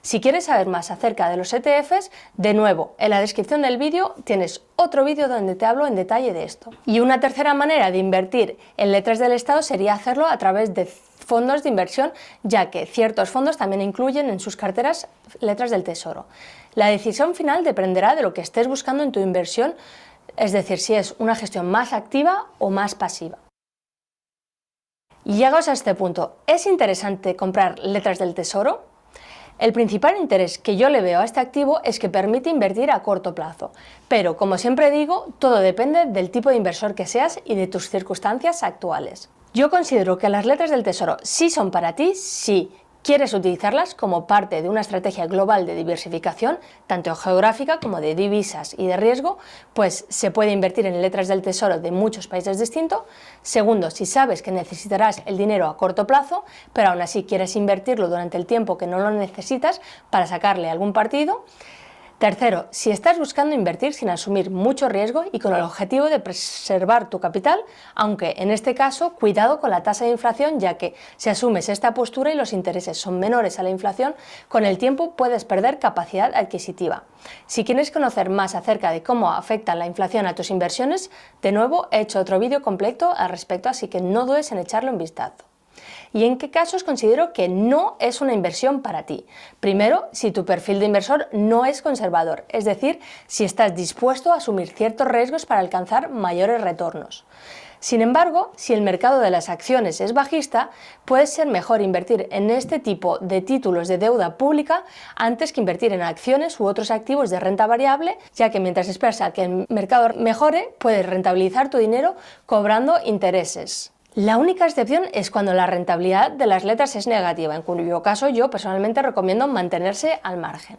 Si quieres saber más acerca de los ETFs, de nuevo, en la descripción del vídeo tienes otro vídeo donde te hablo en detalle de esto. Y una tercera manera de invertir en letras del Estado sería hacerlo a través de fondos de inversión, ya que ciertos fondos también incluyen en sus carteras letras del Tesoro. La decisión final dependerá de lo que estés buscando en tu inversión, es decir, si es una gestión más activa o más pasiva. Y llegados a este punto, ¿es interesante comprar letras del Tesoro? El principal interés que yo le veo a este activo es que permite invertir a corto plazo, pero como siempre digo, todo depende del tipo de inversor que seas y de tus circunstancias actuales. Yo considero que las letras del tesoro sí son para ti si quieres utilizarlas como parte de una estrategia global de diversificación, tanto geográfica como de divisas y de riesgo, pues se puede invertir en letras del tesoro de muchos países distintos. Segundo, si sabes que necesitarás el dinero a corto plazo, pero aún así quieres invertirlo durante el tiempo que no lo necesitas para sacarle algún partido. Tercero, si estás buscando invertir sin asumir mucho riesgo y con el objetivo de preservar tu capital, aunque en este caso cuidado con la tasa de inflación, ya que si asumes esta postura y los intereses son menores a la inflación, con el tiempo puedes perder capacidad adquisitiva. Si quieres conocer más acerca de cómo afecta la inflación a tus inversiones, de nuevo he hecho otro vídeo completo al respecto, así que no dudes en echarle un vistazo. ¿Y en qué casos considero que no es una inversión para ti? Primero, si tu perfil de inversor no es conservador, es decir, si estás dispuesto a asumir ciertos riesgos para alcanzar mayores retornos. Sin embargo, si el mercado de las acciones es bajista, puede ser mejor invertir en este tipo de títulos de deuda pública antes que invertir en acciones u otros activos de renta variable, ya que mientras esperas a que el mercado mejore, puedes rentabilizar tu dinero cobrando intereses. La única excepción es cuando la rentabilidad de las letras es negativa, en cuyo caso yo personalmente recomiendo mantenerse al margen.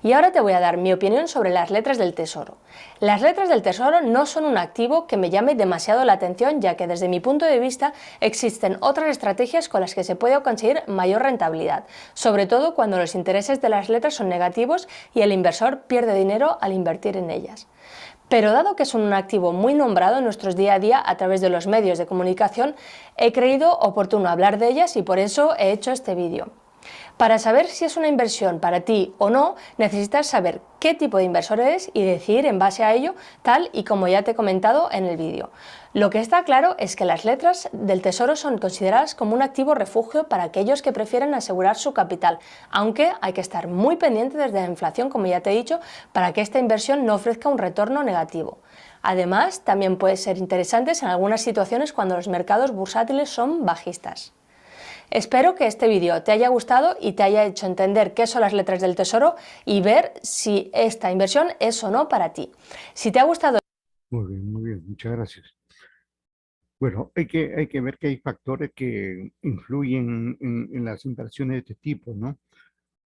Y ahora te voy a dar mi opinión sobre las letras del Tesoro. Las letras del Tesoro no son un activo que me llame demasiado la atención, ya que desde mi punto de vista existen otras estrategias con las que se puede conseguir mayor rentabilidad, sobre todo cuando los intereses de las letras son negativos y el inversor pierde dinero al invertir en ellas. Pero dado que son un activo muy nombrado en nuestros día a día a través de los medios de comunicación, he creído oportuno hablar de ellas y por eso he hecho este vídeo. Para saber si es una inversión para ti o no, necesitas saber qué tipo de inversor eres y decidir en base a ello, tal y como ya te he comentado en el vídeo. Lo que está claro es que las letras del Tesoro son consideradas como un activo refugio para aquellos que prefieren asegurar su capital, aunque hay que estar muy pendiente desde la inflación, como ya te he dicho, para que esta inversión no ofrezca un retorno negativo. Además, también pueden ser interesantes en algunas situaciones cuando los mercados bursátiles son bajistas. Espero que este vídeo te haya gustado y te haya hecho entender qué son las letras del Tesoro y ver si esta inversión es o no para ti. Si te ha gustado...
Muy bien, muchas gracias. Bueno, hay que ver que hay factores que influyen en las inversiones de este tipo, ¿no?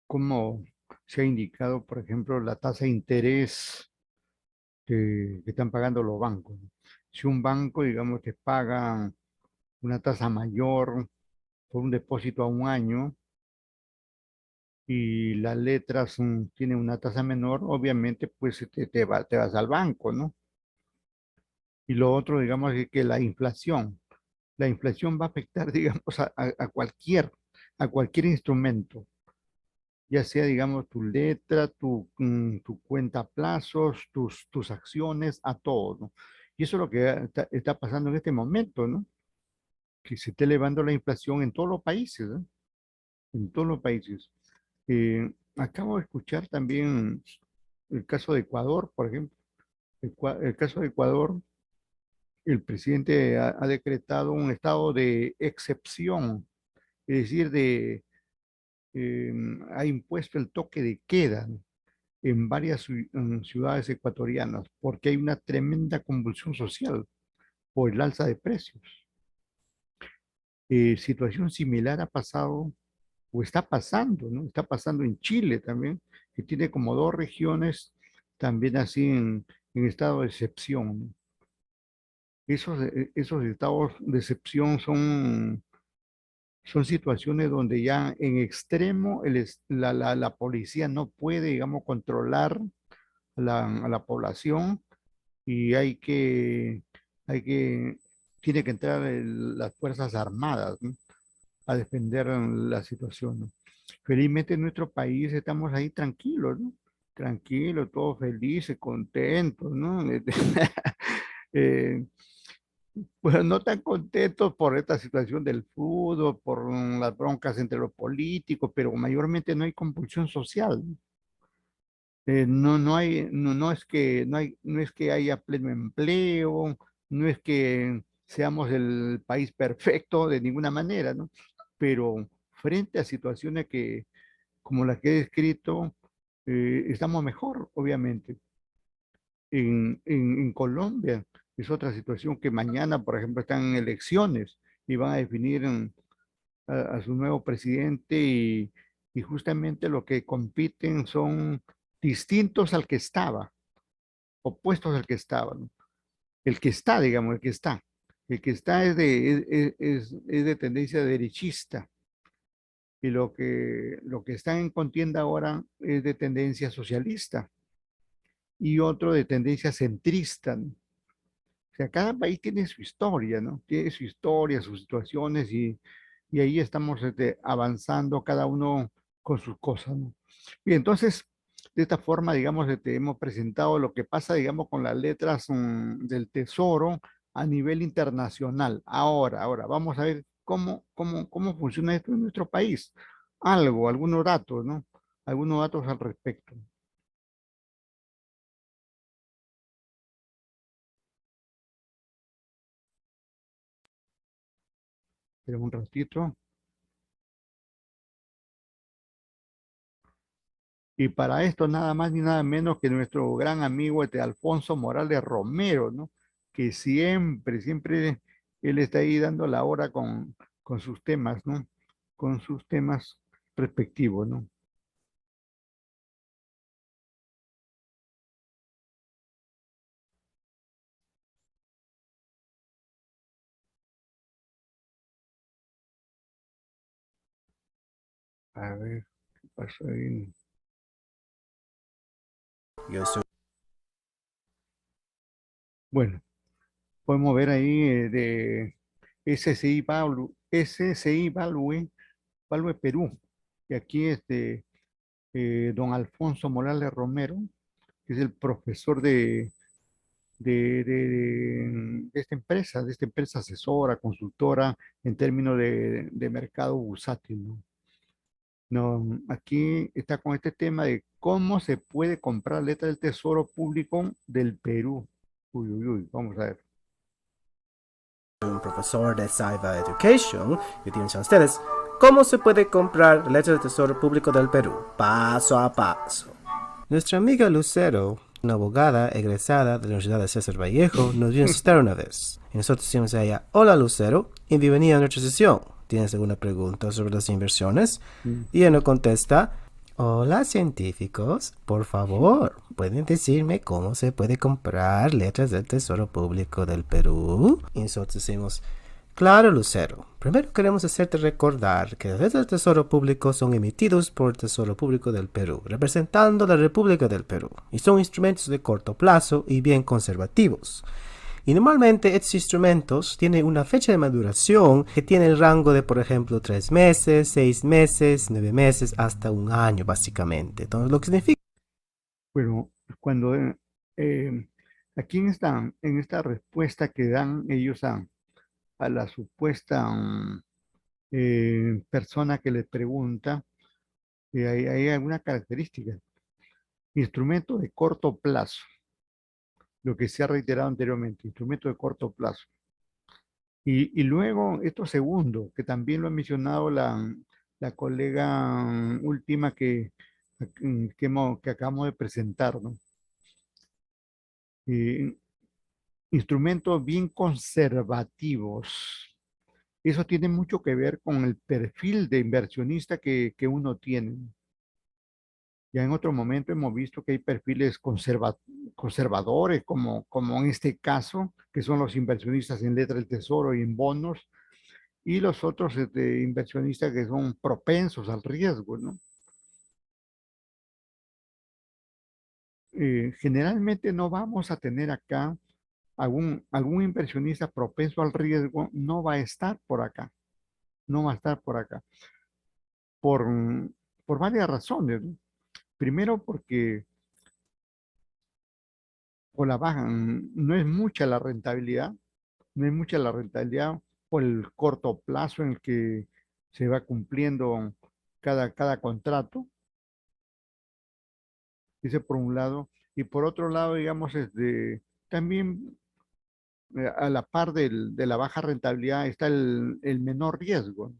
Como se ha indicado, por ejemplo, la tasa de interés que están pagando los bancos, ¿no? Si un banco, digamos, te paga una tasa mayor por un depósito a un año y las letras tienen una tasa menor, obviamente, pues te vas al banco, ¿no? Y lo otro, digamos, es que la inflación va a afectar, digamos, a cualquier instrumento, ya sea, digamos, tu letra, tu cuenta a plazos, tus acciones, a todo, ¿no? Y eso es lo que está pasando en este momento, ¿no? Que se está elevando la inflación en todos los países, ¿no? En todos los países. Acabo de escuchar también el caso de Ecuador, por ejemplo. El caso de Ecuador, el presidente ha decretado un estado de excepción, es decir, ha impuesto el toque de queda en varias ciudades ecuatorianas porque hay una tremenda convulsión social por el alza de precios. Situación similar ha pasado o está pasando, ¿no? Está pasando en Chile también, que tiene como dos regiones también así en estado de excepción, ¿no? Esos estados de excepción son situaciones donde ya en extremo la policía no puede, digamos, controlar a la población y tiene que entrar las Fuerzas Armadas, ¿no? A defender la situación, ¿no? Felizmente en nuestro país estamos ahí tranquilos, ¿no? Tranquilos, todos felices, contentos, ¿no? Eh, pues no tan contentos por esta situación del fútbol, por las broncas entre los políticos, pero mayormente no hay compulsión social, ¿no? No es que haya pleno empleo, no es que seamos el país perfecto de ninguna manera, ¿no? Pero frente a situaciones como las que he descrito, estamos mejor, obviamente. En Colombia es otra situación que mañana, por ejemplo, están en elecciones y van a definir a su nuevo presidente y justamente lo que compiten son distintos al que estaba, opuestos al que estaba, ¿no? El que está, digamos, el que está. El que está es de tendencia derechista. y lo que está en contienda ahora es de tendencia socialista y otro de tendencia centrista, ¿no? O sea, cada país tiene su historia, ¿no? Tiene su historia, sus situaciones y ahí estamos avanzando cada uno con sus cosas, ¿no? Y entonces, de esta forma, digamos, hemos presentado lo que pasa, digamos, con las letras del Tesoro a nivel internacional. Ahora, vamos a ver cómo funciona esto en nuestro país. Algunos datos, ¿no? Algunos datos al respecto. Pero un ratito. Y para esto nada más ni nada menos que nuestro gran amigo Alfonso Morales Romero, ¿no? Que siempre él está ahí dando la hora con sus temas, ¿no? Con sus temas respectivos, ¿no? A ver, ¿qué pasó ahí?
Yo soy
Bueno, podemos ver ahí de SCI Value Perú. Y aquí don Alfonso Morales Romero, que es el profesor de esta empresa asesora, consultora en términos de mercado bursátil, ¿no? No, aquí está con este tema de cómo se puede comprar letra del Tesoro Público del Perú. Uy, uy, uy, vamos a ver.
un profesor de Saiba Education y tienen a ustedes cómo se puede comprar letras del Tesoro Público del Perú, paso a paso. Nuestra amiga Lucero, una abogada egresada de la Universidad de César Vallejo, nos vino a visitar una vez. Y nosotros decimos a ella, hola Lucero, y bienvenida a nuestra sesión. ¿Tienes alguna pregunta sobre las inversiones? Y ella nos contesta, hola científicos, por favor, ¿pueden decirme cómo se puede comprar letras del Tesoro Público del Perú? Y nosotros decimos, claro Lucero, primero queremos hacerte recordar que las letras del Tesoro Público son emitidos por el Tesoro Público del Perú, representando a la República del Perú, y son instrumentos de corto plazo y bien conservativos. Y normalmente estos instrumentos tienen una fecha de maduración que tiene el rango de, por ejemplo, 3 meses, 6 meses, 9 meses, hasta un año, básicamente. Entonces, lo que significa...
Bueno, cuando eh, aquí en esta respuesta que dan ellos a la supuesta persona que les pregunta, hay alguna característica. Instrumento de corto plazo, lo que se ha reiterado anteriormente, instrumento de corto plazo. Y luego, esto segundo, que también lo ha mencionado la colega última que acabamos de presentar, ¿no? Eh, Instrumentos bien conservativos. Eso tiene mucho que ver con el perfil de inversionista que uno tiene. Ya en otro momento hemos visto que hay perfiles conservadores, como en este caso, que son los inversionistas en letra del tesoro y en bonos, y los otros inversionistas que son propensos al riesgo, ¿no? Generalmente no vamos a tener acá algún inversionista propenso al riesgo, no va a estar por acá, no va a estar por acá, por, por varias razones, ¿no? Primero porque por la baja, no es mucha la rentabilidad, no es mucha la rentabilidad por el corto plazo en el que se va cumpliendo cada contrato, ese por un lado, y por otro lado, digamos, también a la par de la baja rentabilidad está el menor riesgo.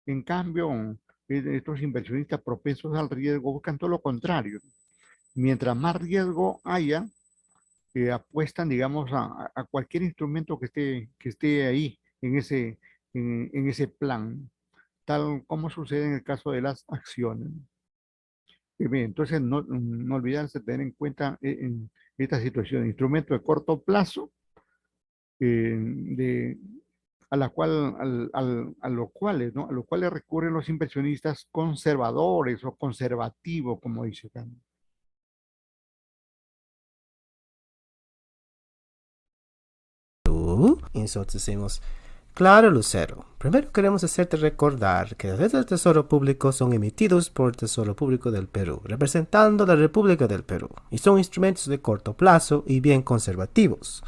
En cambio, estos inversionistas propensos al riesgo buscan todo lo contrario. Mientras más riesgo haya, apuestan, digamos, a cualquier instrumento que esté ahí en ese plan, tal como sucede en el caso de las acciones. Bien, entonces, no olvidarse de tener en cuenta en esta situación, instrumento de corto plazo, de a la cual, a los cuales, ¿no? A los cuales recurren los inversionistas conservadores o conservativos, como dice acá.
Entonces decimos, claro, Lucero. Primero queremos hacerte recordar que las letras del Tesoro Público son emitidos por el Tesoro Público del Perú, representando la República del Perú, y son instrumentos de corto plazo y bien conservativos.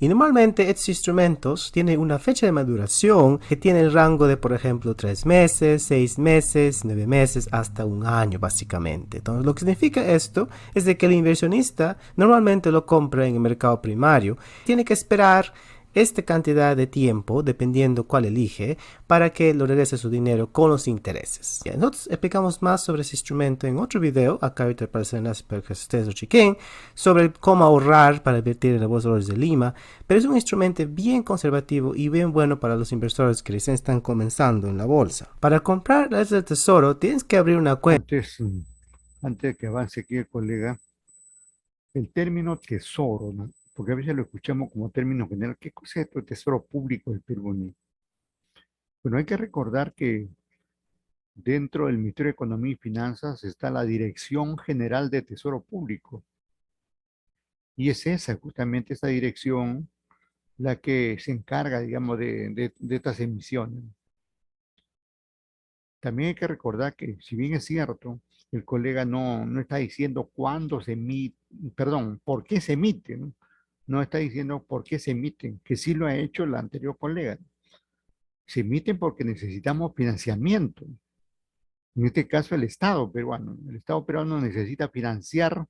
Y normalmente estos instrumentos tienen una fecha de maduración que tiene el rango de, por ejemplo, 3 meses, 6 meses, 9 meses, hasta un año, básicamente. Entonces, lo que significa esto es de que el inversionista normalmente lo compra en el mercado primario, tiene que esperar esta cantidad de tiempo, dependiendo cuál elige, para que lo regrese su dinero con los intereses. Nosotros explicamos más sobre ese instrumento en otro video, acá ahorita aparece el enlace para que ustedes lo chequen, sobre cómo ahorrar para invertir en la Bolsa de Valores de Lima, pero es un instrumento bien conservativo y bien bueno para los inversores que recién están comenzando en la bolsa. Para comprar las del Tesoro, tienes que abrir una cuenta.
Antes de que avance aquí el colega, el término tesoro, ¿no? Porque a veces lo escuchamos como término general. ¿Qué cosa es el tesoro público del Perú, ¿no? Bueno, hay que recordar que dentro del Ministerio de Economía y Finanzas está la Dirección General de Tesoro Público. Y es esa, justamente esa dirección, la que se encarga, digamos, de estas emisiones. También hay que recordar que, si bien es cierto, el colega no está diciendo cuándo se emite, perdón, por qué se emite, ¿no? No está diciendo por qué se emiten, que sí lo ha hecho el anterior colega. Se emiten porque necesitamos financiamiento. En este caso, el Estado peruano. El Estado peruano necesita financiar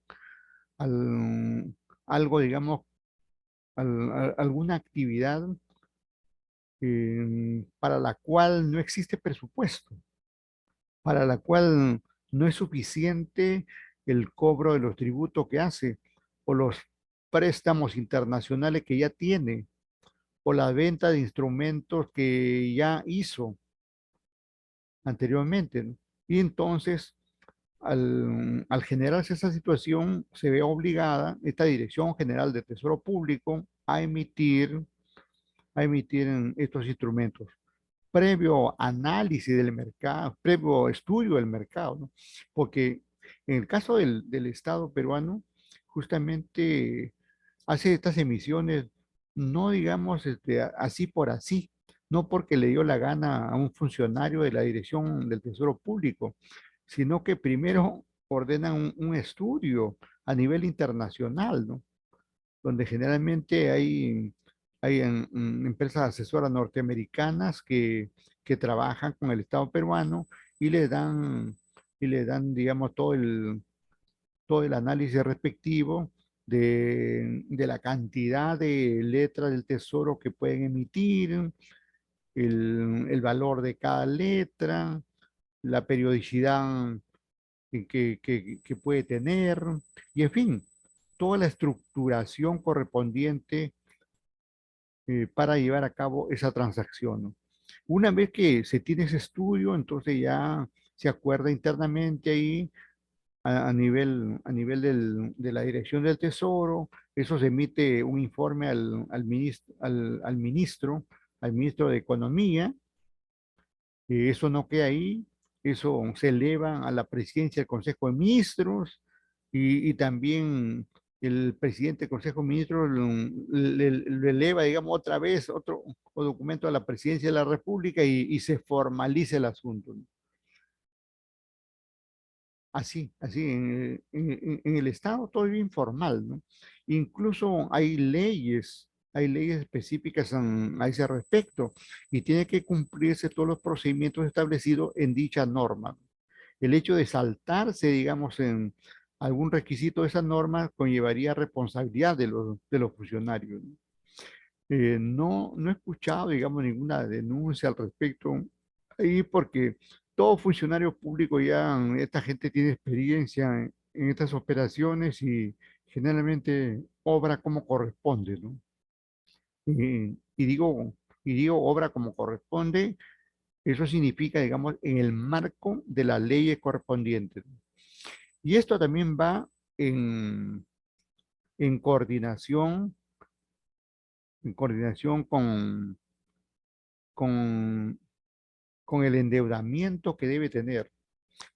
algo, digamos, alguna actividad para la cual no existe presupuesto, para la cual no es suficiente el cobro de los tributos que hace o los préstamos internacionales que ya tiene o la venta de instrumentos que ya hizo anteriormente, ¿no? Y entonces, al generarse esa situación, se ve obligada esta Dirección General de Tesoro Público a emitir estos instrumentos previo análisis del mercado, previo estudio del mercado, ¿no? Porque en el caso del Estado peruano, justamente hace estas emisiones, no digamos así por así, no porque le dio la gana a un funcionario de la Dirección del Tesoro Público, sino que primero ordenan un estudio a nivel internacional, ¿no? Donde generalmente hay empresas asesoras norteamericanas que trabajan con el Estado peruano y le dan, digamos, todo el análisis respectivo de la cantidad de letras del tesoro que pueden emitir, el valor de cada letra, la periodicidad que puede tener, y en fin, toda la estructuración correspondiente para llevar a cabo esa transacción, ¿no? Una vez que se tiene ese estudio, entonces ya se acuerda internamente ahí a nivel de la Dirección del Tesoro, eso se emite un informe al ministro de Economía, eso no queda ahí, eso se eleva a la presidencia del Consejo de Ministros y también el presidente del Consejo de Ministros le eleva, digamos, otra vez otro documento a la presidencia de la República y se formaliza el asunto, ¿no? Así, en el Estado todo es informal, ¿no? Incluso hay leyes específicas a ese respecto y tiene que cumplirse todos los procedimientos establecidos en dicha norma. El hecho de saltarse, digamos, en algún requisito de esa norma conllevaría responsabilidad de los funcionarios, ¿no? No he escuchado, digamos, ninguna denuncia al respecto ahí porque todo funcionario público ya, esta gente tiene experiencia en estas operaciones y generalmente obra como corresponde, ¿no? Y digo obra como corresponde, eso significa, digamos, en el marco de las leyes correspondientes, ¿no? Y esto también va en, en coordinación, en coordinación con, con el endeudamiento que debe tener.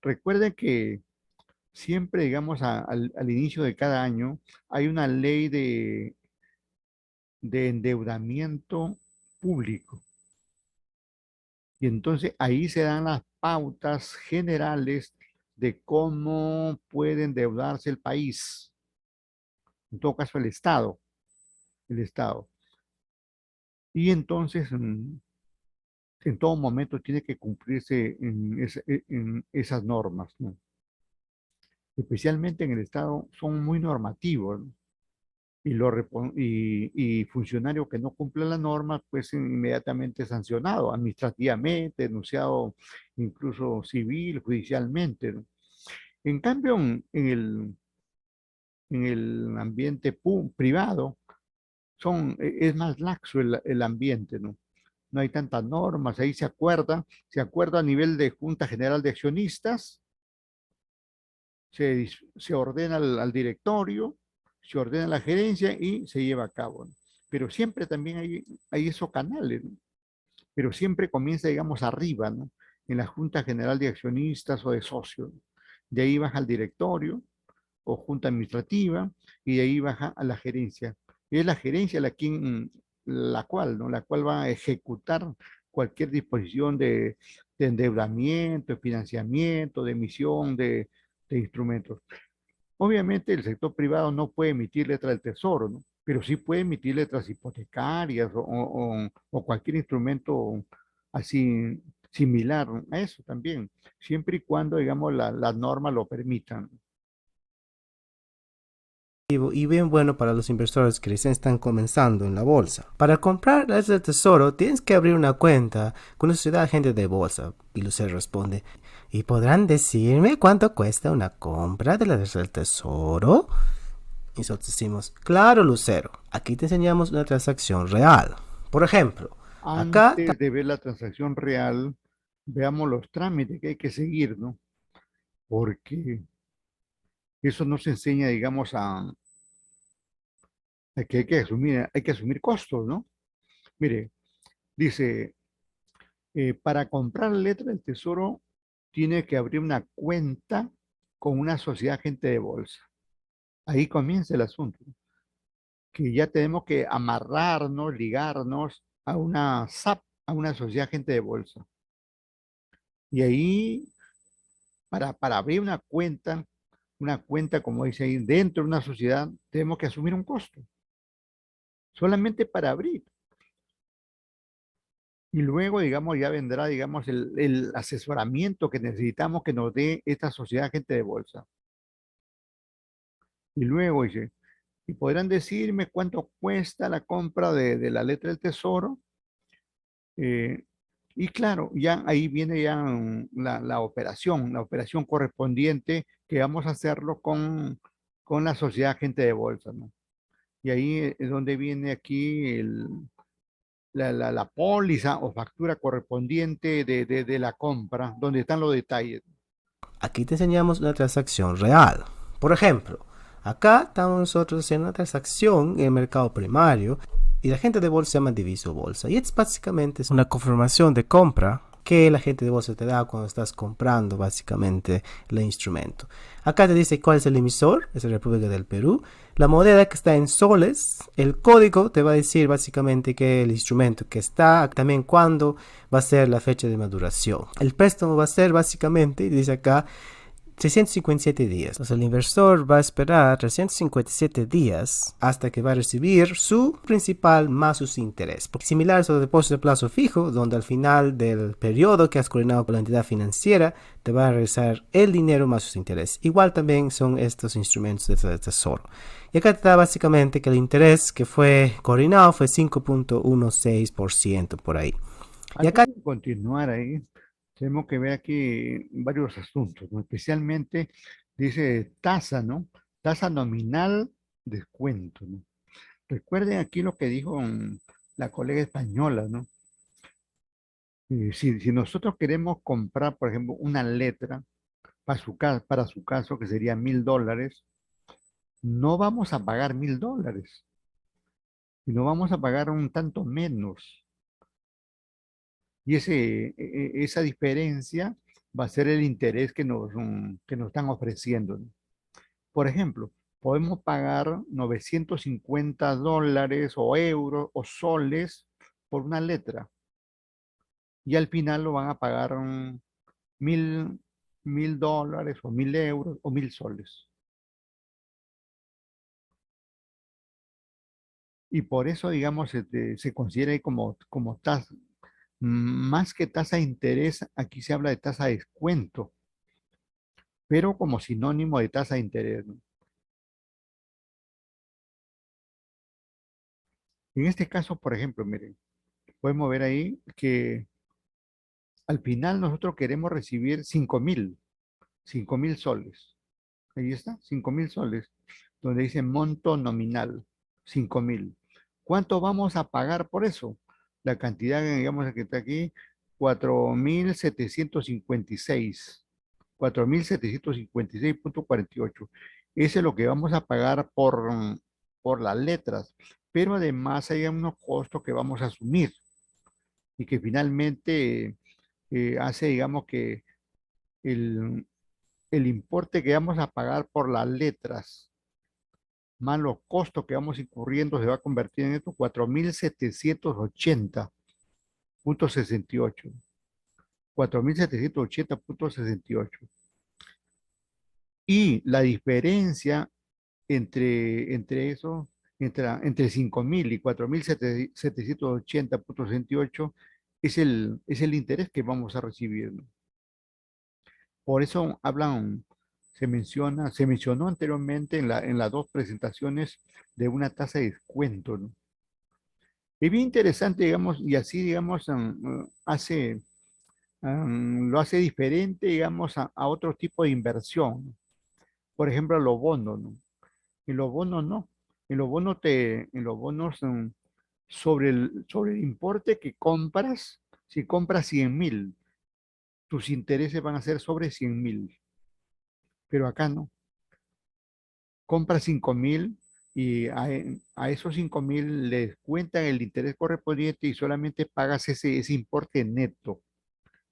Recuerden que siempre, digamos, al inicio de cada año hay una ley de endeudamiento público. Y entonces ahí se dan las pautas generales de cómo puede endeudarse el país, en todo caso el Estado. Y entonces en todo momento tiene que cumplirse en esas normas, ¿no? Especialmente en el Estado son muy normativos, ¿no? Y funcionario que no cumple la norma, pues inmediatamente sancionado, administrativamente, denunciado incluso civil, judicialmente, ¿no? En cambio, en el ambiente privado, es más laxo el ambiente, ¿no? No hay tantas normas, ahí se acuerda a nivel de Junta General de Accionistas, se ordena al directorio, se ordena a la gerencia y se lleva a cabo, ¿no? Pero siempre también hay esos canales, ¿no? Pero siempre comienza, digamos, arriba, ¿no? En la Junta General de Accionistas o de socios, ¿no? De ahí baja al directorio o junta administrativa y de ahí baja a la gerencia. Y es la gerencia la cual, ¿no? La cual va a ejecutar cualquier disposición de endeudamiento, de financiamiento, de emisión de instrumentos. Obviamente el sector privado no puede emitir letras del tesoro, ¿no? Pero sí puede emitir letras hipotecarias o cualquier instrumento así similar a eso también, siempre y cuando, digamos, las normas lo permitan.
Y bien bueno para los inversores que recién están comenzando en la bolsa. Para comprar letras del tesoro tienes que abrir una cuenta con una sociedad agente de bolsa. Y Lucero responde, ¿y podrán decirme cuánto cuesta una compra de letras del tesoro? Y nosotros decimos, claro Lucero, aquí te enseñamos una transacción real. Por ejemplo, acá
Antes de ver la transacción real, veamos los trámites que hay que seguir, ¿no? Porque eso nos enseña, digamos, a que hay que asumir costos, ¿no? Mire, dice, para comprar letra del tesoro tiene que abrir una cuenta con una sociedad agente de bolsa. Ahí comienza el asunto, ¿no? Que ya tenemos que amarrarnos, ligarnos a una SAP, a una sociedad agente de bolsa. Y ahí, para abrir una cuenta, como dice ahí, dentro de una sociedad, tenemos que asumir un costo, solamente para abrir. Y luego, digamos, ya vendrá, digamos, el asesoramiento que necesitamos que nos dé esta sociedad agente de bolsa. Y luego dice, y podrán decirme cuánto cuesta la compra de la letra del tesoro. Eh, y claro, ya ahí viene ya la operación correspondiente que vamos a hacerlo con la sociedad agente de bolsa, ¿no? Y ahí es donde viene aquí la póliza o factura correspondiente de la compra, donde están los detalles.
aquí te enseñamos una transacción real. Por ejemplo, acá estamos nosotros haciendo una transacción en el mercado primario y la gente de bolsa se llama Diviso Bolsa. Y es básicamente una confirmación de compra que la gente de bolsa te da cuando estás comprando básicamente el instrumento. Acá te dice cuál es el emisor, es la República del Perú, la moneda que está en soles, el código te va a decir básicamente que el instrumento que está, también cuándo va a ser la fecha de maduración. El préstamo va a ser básicamente, dice acá, 357 días. O sea, el inversor va a esperar 357 días hasta que va a recibir su principal más sus intereses. Similar a los depósitos de plazo fijo, donde al final del periodo que has coordinado con la entidad financiera, te va a regresar el dinero más sus intereses. Igual también son estos instrumentos de tesoro. Y acá te da básicamente que el interés que fue coordinado fue 5.16% por ahí. Y acá
Antes de continuar ahí, tenemos que ver aquí varios asuntos, ¿no? Especialmente dice tasa, ¿no? Tasa nominal descuento, ¿no? Recuerden aquí lo que dijo la colega española, ¿no? Si nosotros queremos comprar, por ejemplo, una letra para su caso, que sería $1.000, no vamos a pagar $1.000, sino vamos a pagar un tanto menos. Y esa diferencia va a ser el interés que nos están ofreciendo, ¿no? Por ejemplo, podemos pagar $950 o euros o soles por una letra y al final lo van a pagar mil, $1.000 o 1.000 euros o 1.000 soles. Y por eso, digamos, se considera ahí como tasa, más que tasa de interés, aquí se habla de tasa de descuento, pero como sinónimo de tasa de interés, ¿no? En este caso, por ejemplo, miren, podemos ver ahí que al final nosotros queremos recibir 5.000 soles. Ahí está, 5.000 soles, donde dice monto nominal, 5.000. ¿Cuánto vamos a pagar por eso? La cantidad, digamos, que está aquí, 4.756. 4.756.48. Ese es lo que vamos a pagar por las letras. Pero además hay unos costos que vamos a asumir y que finalmente hace, digamos, que el, el importe que vamos a pagar por las letras, más los costos que vamos incurriendo, se va a convertir en estos 4.780.68. 4.780.68. Y la diferencia entre eso, entre 5.000 y 4.780.68 es el interés que vamos a recibir, ¿no? Por eso se mencionó anteriormente en las dos presentaciones de una tasa de descuento, ¿no? Es bien interesante, digamos, y así, digamos, lo hace diferente, digamos, a otro tipo de inversión, ¿no? Por ejemplo, los bonos, ¿no? En los bonos no. En los bonos, sobre el importe que compras, si compras 100.000, tus intereses van a ser sobre 100.000, pero acá no. Compras 5.000 y a esos 5.000 les cuentan el interés correspondiente y solamente pagas ese importe neto,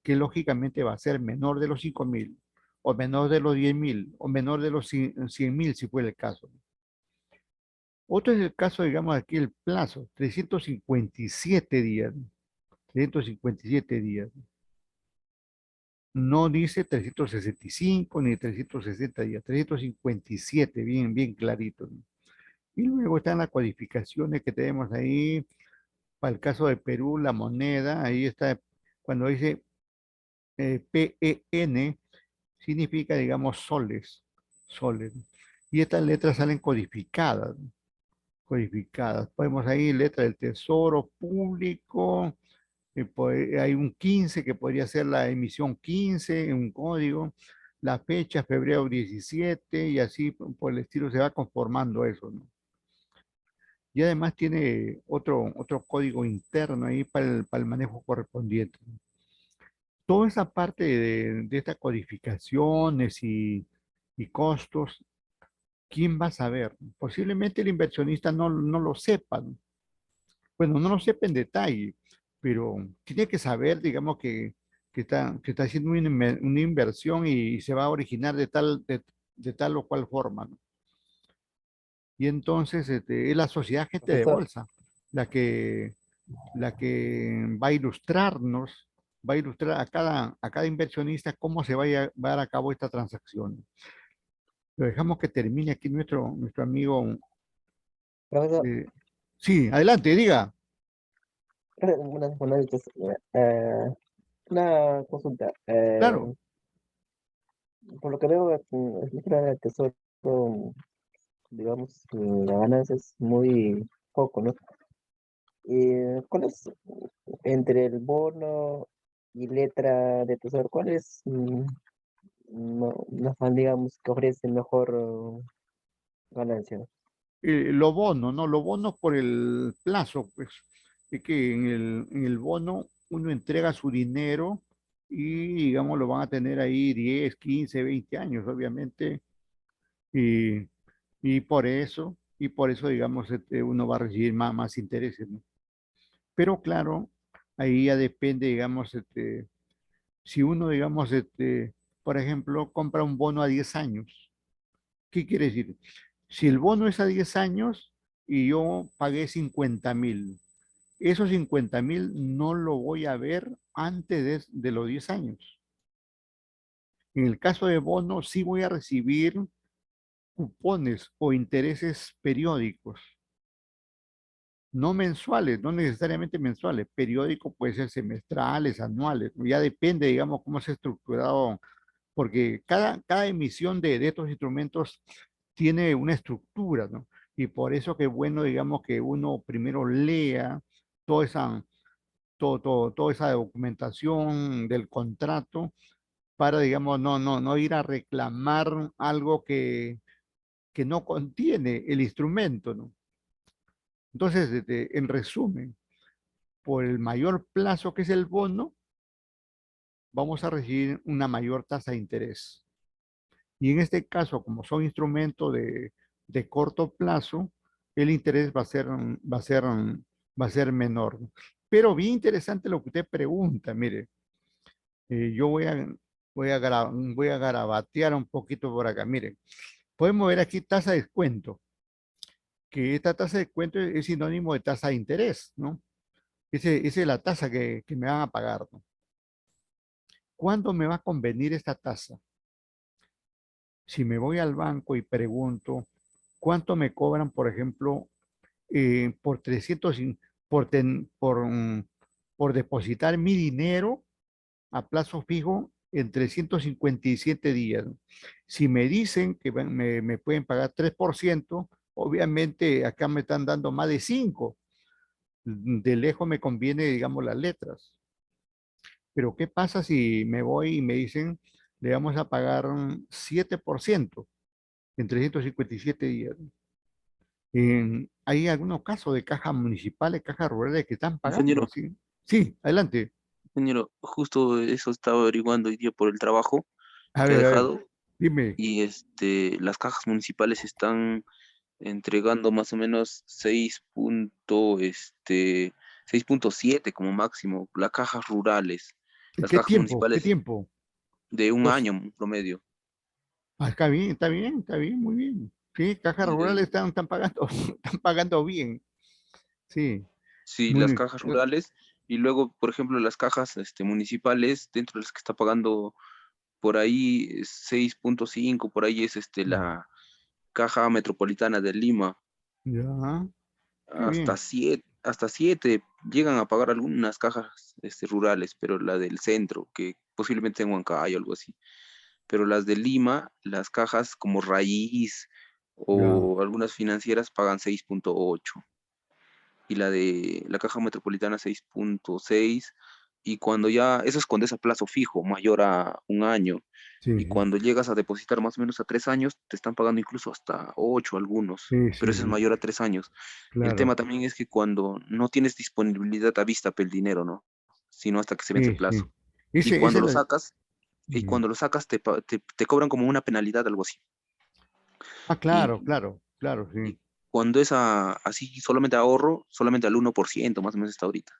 que lógicamente va a ser menor de los 5.000, o menor de los 10.000, o menor de los 100.000 si fuera el caso. Otro es el caso, digamos, aquí el plazo, 357 días, ¿no? 357 días. No dice 365 ni 360 días, 357, bien, bien clarito, ¿no? Y luego están las codificaciones que tenemos ahí. Para el caso de Perú, la moneda, ahí está, cuando dice PEN, significa, digamos, soles, soles, ¿no? Y estas letras salen codificadas, ¿no? Codificadas. Podemos ahí letra del Tesoro Público, hay un 15 que podría ser la emisión 15, un código, la fecha febrero 17 y así por el estilo se va conformando eso, ¿no? Y además tiene otro código interno ahí para el manejo correspondiente, ¿no? Toda esa parte de estas codificaciones y costos, ¿quién va a saber? Posiblemente el inversionista no lo sepa, ¿no? Bueno, no lo sepa en detalle, pero tiene que saber, digamos, que está haciendo una inversión y se va a originar de tal o cual forma, ¿no? Y entonces es la sociedad gente de
Profesor,
bolsa la que va a ilustrar a cada inversionista cómo se va a llevar a cabo esta transacción. Lo dejamos que termine aquí nuestro amigo.
profesor,
eh, sí, adelante, diga.
buenas noches. Una consulta.
Claro.
Por lo que veo, el libro del tesoro, digamos, la ganancia es muy poco, ¿no? ¿Cuál es entre el bono y letra de tesoro? ¿Cuál es la digamos, que ofrece mejor ganancia?
Los bonos, ¿no? Los bonos por el plazo, pues, es que en el bono uno entrega su dinero y, digamos, lo van a tener ahí 10, 15, 20 años, obviamente, y, y por eso, digamos, uno va a recibir más intereses, ¿no? Pero claro, ahí ya depende, digamos, si uno, digamos, por ejemplo, compra un bono a 10 años, ¿qué quiere decir? Si el bono es a 10 años y yo pagué 50.000, esos 50.000 no lo voy a ver antes de los 10 años. En el caso de bono, sí voy a recibir cupones o intereses periódicos, no mensuales, no necesariamente mensuales, periódicos puede ser semestrales, anuales, ya depende, digamos, cómo se ha estructurado, porque cada emisión de estos instrumentos tiene una estructura, ¿no? Y por eso que es bueno, digamos, que uno primero lea toda esa, toda esa documentación del contrato para, digamos, no ir a reclamar algo que no contiene el instrumento, ¿no? Entonces, en resumen, por el mayor plazo que es el bono, vamos a recibir una mayor tasa de interés. Y en este caso, como son instrumentos de corto plazo, el interés va a ser menor. Pero bien interesante lo que usted pregunta, mire, yo voy a garabatear un poquito por acá. Mire, podemos ver aquí tasa de descuento, que esta tasa de descuento es sinónimo de tasa de interés, ¿no? Esa es la tasa que me van a pagar, ¿no? ¿Cuándo me va a convenir esta tasa? Si me voy al banco y pregunto, ¿cuánto me cobran, por ejemplo, por 300, por depositar mi dinero a plazo fijo en 357 días? Si me dicen que me pueden pagar 3%, obviamente acá me están dando más de 5. De lejos me conviene, digamos, las letras. Pero ¿qué pasa si me voy y me dicen, le vamos a pagar un 7% en 357 días? Hay algunos casos de cajas municipales, cajas rurales que están pagando,
Ingeniero,
¿sí? Sí, adelante.
ingeniero, justo eso estaba averiguando hoy día por el trabajo que ha
A ver,
dejado
dime.
y las cajas municipales están entregando más o menos 6.7 como máximo, las cajas rurales,
¿En
las
qué
cajas
tiempo? ¿Qué
municipales
tiempo?
de un
Dos.
año en promedio.
Está bien, está bien, está bien, muy bien. Sí, cajas
Y
rurales están pagando, están pagando bien. Sí,
sí,
muy
las
bien.
cajas rurales y luego, por ejemplo, las cajas municipales, dentro de las que está pagando por ahí 6.5, por ahí es la caja metropolitana de Lima,
Ya, qué bien.
hasta siete llegan a pagar algunas cajas rurales, pero la del centro, que posiblemente en Huancayo o algo así, pero las de Lima, las cajas como Raíz
Ya,
o algunas financieras pagan 6.8 y la de la caja metropolitana 6.6 y cuando ya, eso es cuando es a plazo fijo, mayor a un año. Y
sí,
cuando llegas a depositar más o menos a 3 años, te están pagando incluso hasta 8 algunos,
sí,
pero
sí,
ese es
sí,
mayor a 3 años. El tema
claro.
también es que cuando no tienes disponibilidad a vista para el dinero, ¿no? Sino hasta que se vence el
Sí,
plazo.
sí. Ese es
Y
ya.
cuando lo sacas te cobran como una penalidad, algo así.
Ah, claro,
Y,
claro, claro,
y
sí.
cuando es así solamente ahorro, solamente al 1% más o menos está ahorita.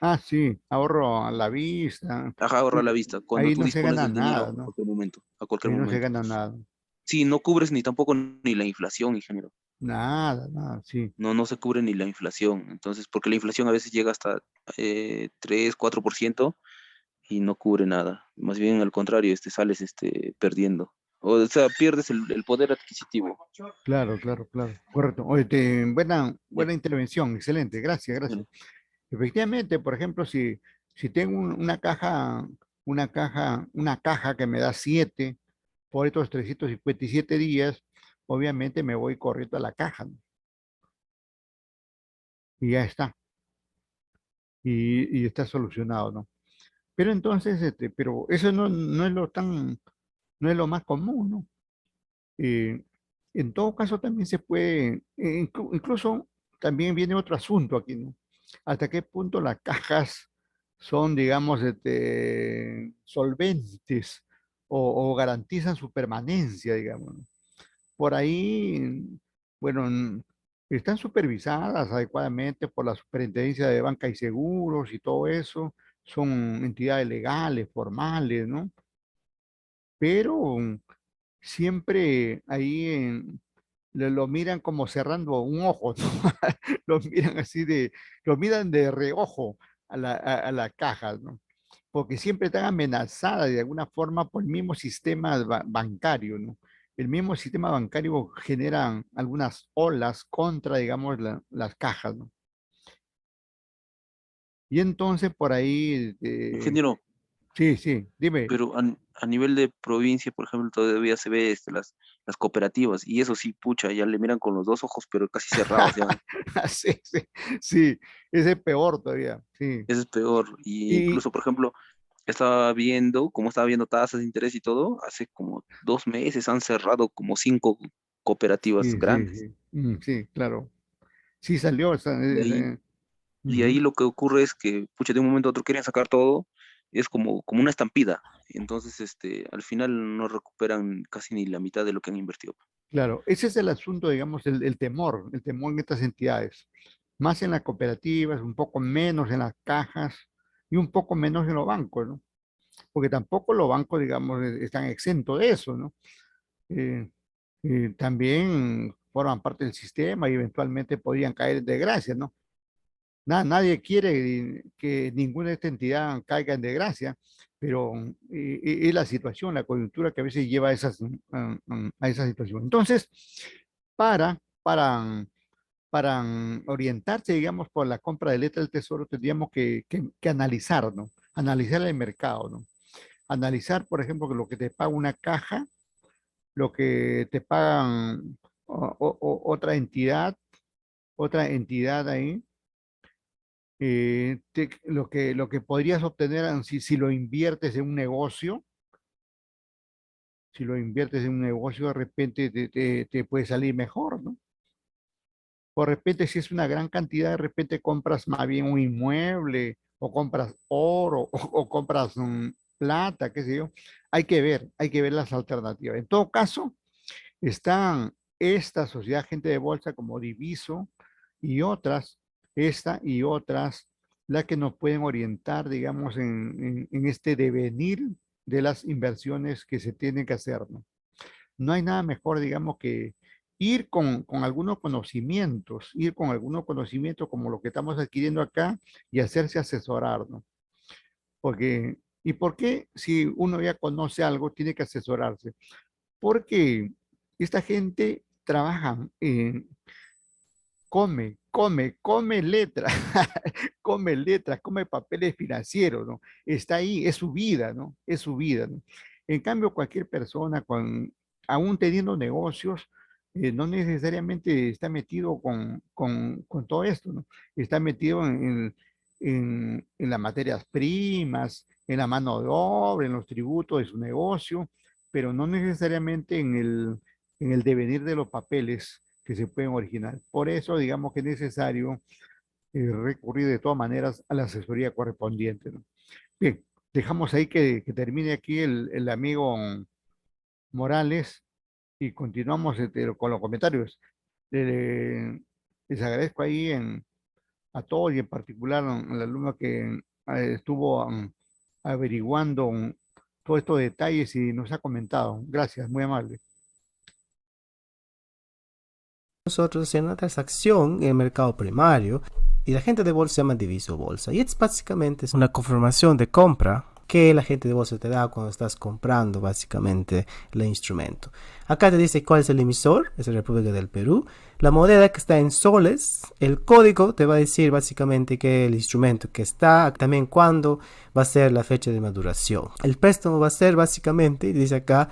Ah, sí, ahorro a la vista.
Ajá, ahorra a
Sí,
la vista. Cuando
ahí
tú
no se
dispones
gana
del dinero
nada,
a
¿no?
cualquier momento, a cualquier
Ahí no se
momento.
gana nada.
Sí, no cubres ni tampoco ni la inflación, ingeniero.
Nada, nada, sí.
No, no se cubre ni la inflación. Entonces, porque la inflación a veces llega hasta 3, 4% y no cubre nada. Más bien al contrario, sales perdiendo. O sea, pierdes el poder adquisitivo.
Claro, claro, claro. Correcto. Oye,
Ya,
buena intervención, excelente, gracias,
bueno,
gracias. Efectivamente, por ejemplo, si tengo una caja que me da 7 por estos 357 días, obviamente me voy corriendo a la caja, ¿no? Y ya está. Y está solucionado, ¿no? Pero entonces, pero eso no es no es lo más común, ¿no? Eh, en todo caso, también se puede, incluso también viene otro asunto aquí, ¿no? ¿Hasta qué punto las cajas son, digamos, solventes o garantizan su permanencia, digamos, ¿no? Por ahí, bueno, están supervisadas adecuadamente por la Superintendencia de Banca y Seguros y todo eso. Son entidades legales, formales, ¿no? Pero siempre ahí lo miran como cerrando un ojo, ¿no? Lo miran así lo miran de reojo a la caja, ¿no? Porque siempre están amenazadas de alguna forma por el mismo sistema bancario, ¿no? El mismo sistema bancario genera algunas olas contra, digamos, las cajas, ¿no? Y entonces por ahí,
Ingeniero,
sí, sí, dime.
pero a nivel de provincia, por ejemplo, todavía se ve las cooperativas y eso sí, pucha, ya le miran con los dos ojos, pero casi cerrados ya.
Sí, sí, sí, ese es peor todavía, sí.
Eso es peor. Y
Y
incluso, por ejemplo, como estaba viendo tasas de interés y todo, hace como 2 meses han cerrado como 5 cooperativas
sí, sí,
grandes.
sí, sí, claro. Sí salió
Y ahí, y
ujú.
ahí lo que ocurre es que, pucha, de un momento a otro quieren sacar todo, es como una estampida. Entonces, al final no recuperan casi ni la mitad de lo que han invertido.
Claro, ese es el asunto, digamos, el temor en estas entidades. Más en las cooperativas, un poco menos en las cajas y un poco menos en los bancos, ¿no? Porque tampoco los bancos, digamos, están exentos de eso, ¿no? Eh, también forman parte del sistema y eventualmente podrían caer en desgracia, ¿no? Nadie quiere que ninguna de estas entidades caiga en desgracia, pero es la situación, la coyuntura que a veces lleva a esa situación. Entonces, para, para, para orientarse, digamos, por la compra de letras del tesoro, tendríamos que analizar, ¿no? Analizar el mercado, ¿no? Analizar, por ejemplo, que lo que te paga una caja, lo que te pagan otra entidad ahí, lo que podrías obtener si lo inviertes en un negocio, si lo inviertes en un negocio, de repente te puede salir mejor, ¿no? O de repente, si es una gran cantidad, de repente compras más bien un inmueble, o compras oro, o compras plata, qué sé yo. Hay que ver las alternativas. En todo caso, están esta sociedad gente de bolsa como Diviso y otras, esta y otras, las que nos pueden orientar, digamos, en este devenir de las inversiones que se tienen que hacer, ¿no? No hay nada mejor, digamos, que ir con algunos conocimientos, ir con algunos conocimientos como lo que estamos adquiriendo acá y hacerse asesorar, ¿no? Porque, ¿y por qué si uno ya conoce algo tiene que asesorarse? Porque esta gente trabaja, come letras, come letras, come papeles financieros, ¿no? Está ahí, es su vida, ¿no? Es su vida, ¿no? En cambio, cualquier persona, aún teniendo negocios, no necesariamente está metido con todo esto, ¿no? Está metido en las materias primas, en la mano de obra, en los tributos de su negocio, pero no necesariamente en el devenir de los papeles que se pueden originar. Por eso, digamos que es necesario recurrir de todas maneras a la asesoría correspondiente, ¿no? Bien, dejamos ahí que termine aquí el amigo Morales y continuamos con los comentarios. Les agradezco ahí a todos y en particular al alumno que estuvo averiguando todos estos detalles y nos ha comentado. Gracias, muy amable.
Nosotros haciendo una transacción en el mercado primario y la gente de bolsa se llama Diviso Bolsa. Y es básicamente una confirmación de compra que la gente de bolsa te da cuando estás comprando básicamente el instrumento. Acá te dice cuál es el emisor, es la República del Perú, la moneda que está en soles, el código te va a decir básicamente que el instrumento que está, también cuándo va a ser la fecha de maduración. El préstamo va a ser básicamente, dice acá,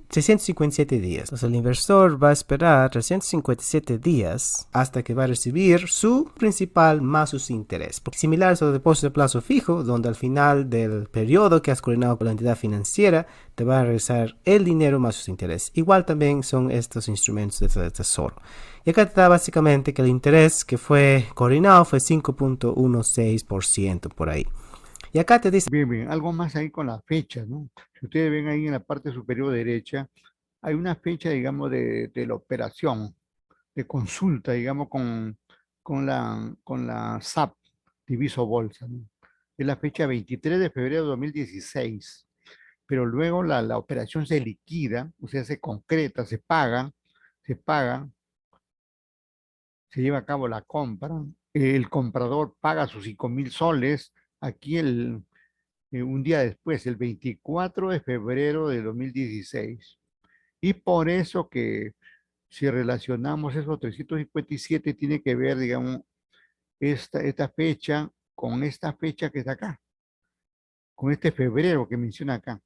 357 días. Entonces el inversor va a esperar 357 días hasta que va a recibir su principal más sus intereses. Similar a los depósitos de plazo fijo, donde al final del periodo que has coordinado con la entidad financiera, te va a regresar el dinero más sus intereses. Igual también son estos instrumentos de tesoro. Y acá te da básicamente que el interés que fue coordinado fue 5.16% por ahí. Y acá te dice...
Bien, bien, algo más ahí con la fecha, ¿no? Si ustedes ven ahí en la parte superior derecha, hay una fecha, digamos, de la operación. de consulta, digamos, con la SAP, Diviso Bolsa, ¿no? Es la fecha 23 de febrero de 2016, pero luego la operación se liquida, o sea, se concreta, se paga, se lleva a cabo la compra, el comprador paga sus 5.000 soles, aquí un día después, el 24 de febrero de 2016. Y por eso que si relacionamos esos 357 tiene que ver, digamos, esta fecha con esta fecha que está acá, con este febrero que menciona acá.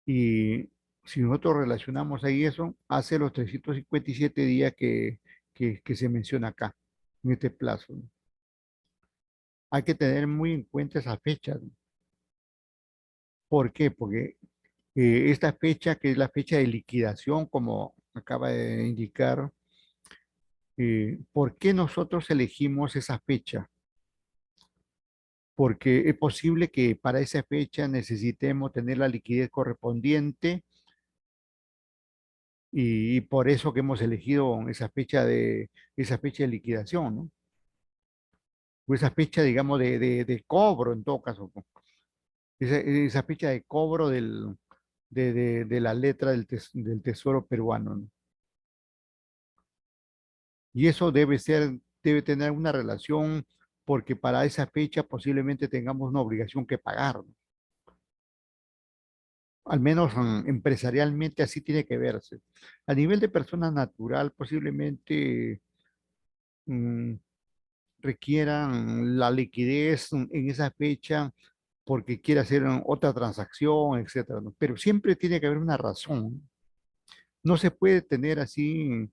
Y si nosotros relacionamos ahí eso, hace los 357 días que se menciona acá, en este plazo, ¿no? Hay que tener muy en cuenta esa fecha, ¿no? ¿Por qué? Porque esta fecha, que es la fecha de liquidación, como acaba de indicar, ¿por qué nosotros elegimos esa fecha? Porque es posible que para esa fecha necesitemos tener la liquidez correspondiente y por eso que hemos elegido esa fecha de liquidación, ¿no? O esa fecha, digamos, de cobro en todo caso, ¿no? Esa fecha de cobro de la letra del Tesoro peruano, ¿no? Y eso debe tener una relación porque para esa fecha posiblemente tengamos una obligación que pagar, ¿no? Al menos empresarialmente así tiene que verse. A nivel de persona natural, posiblemente mm, requieran la liquidez en esa fecha porque quiere hacer otra transacción, etcétera, ¿no? Pero siempre tiene que haber una razón. No se puede tener así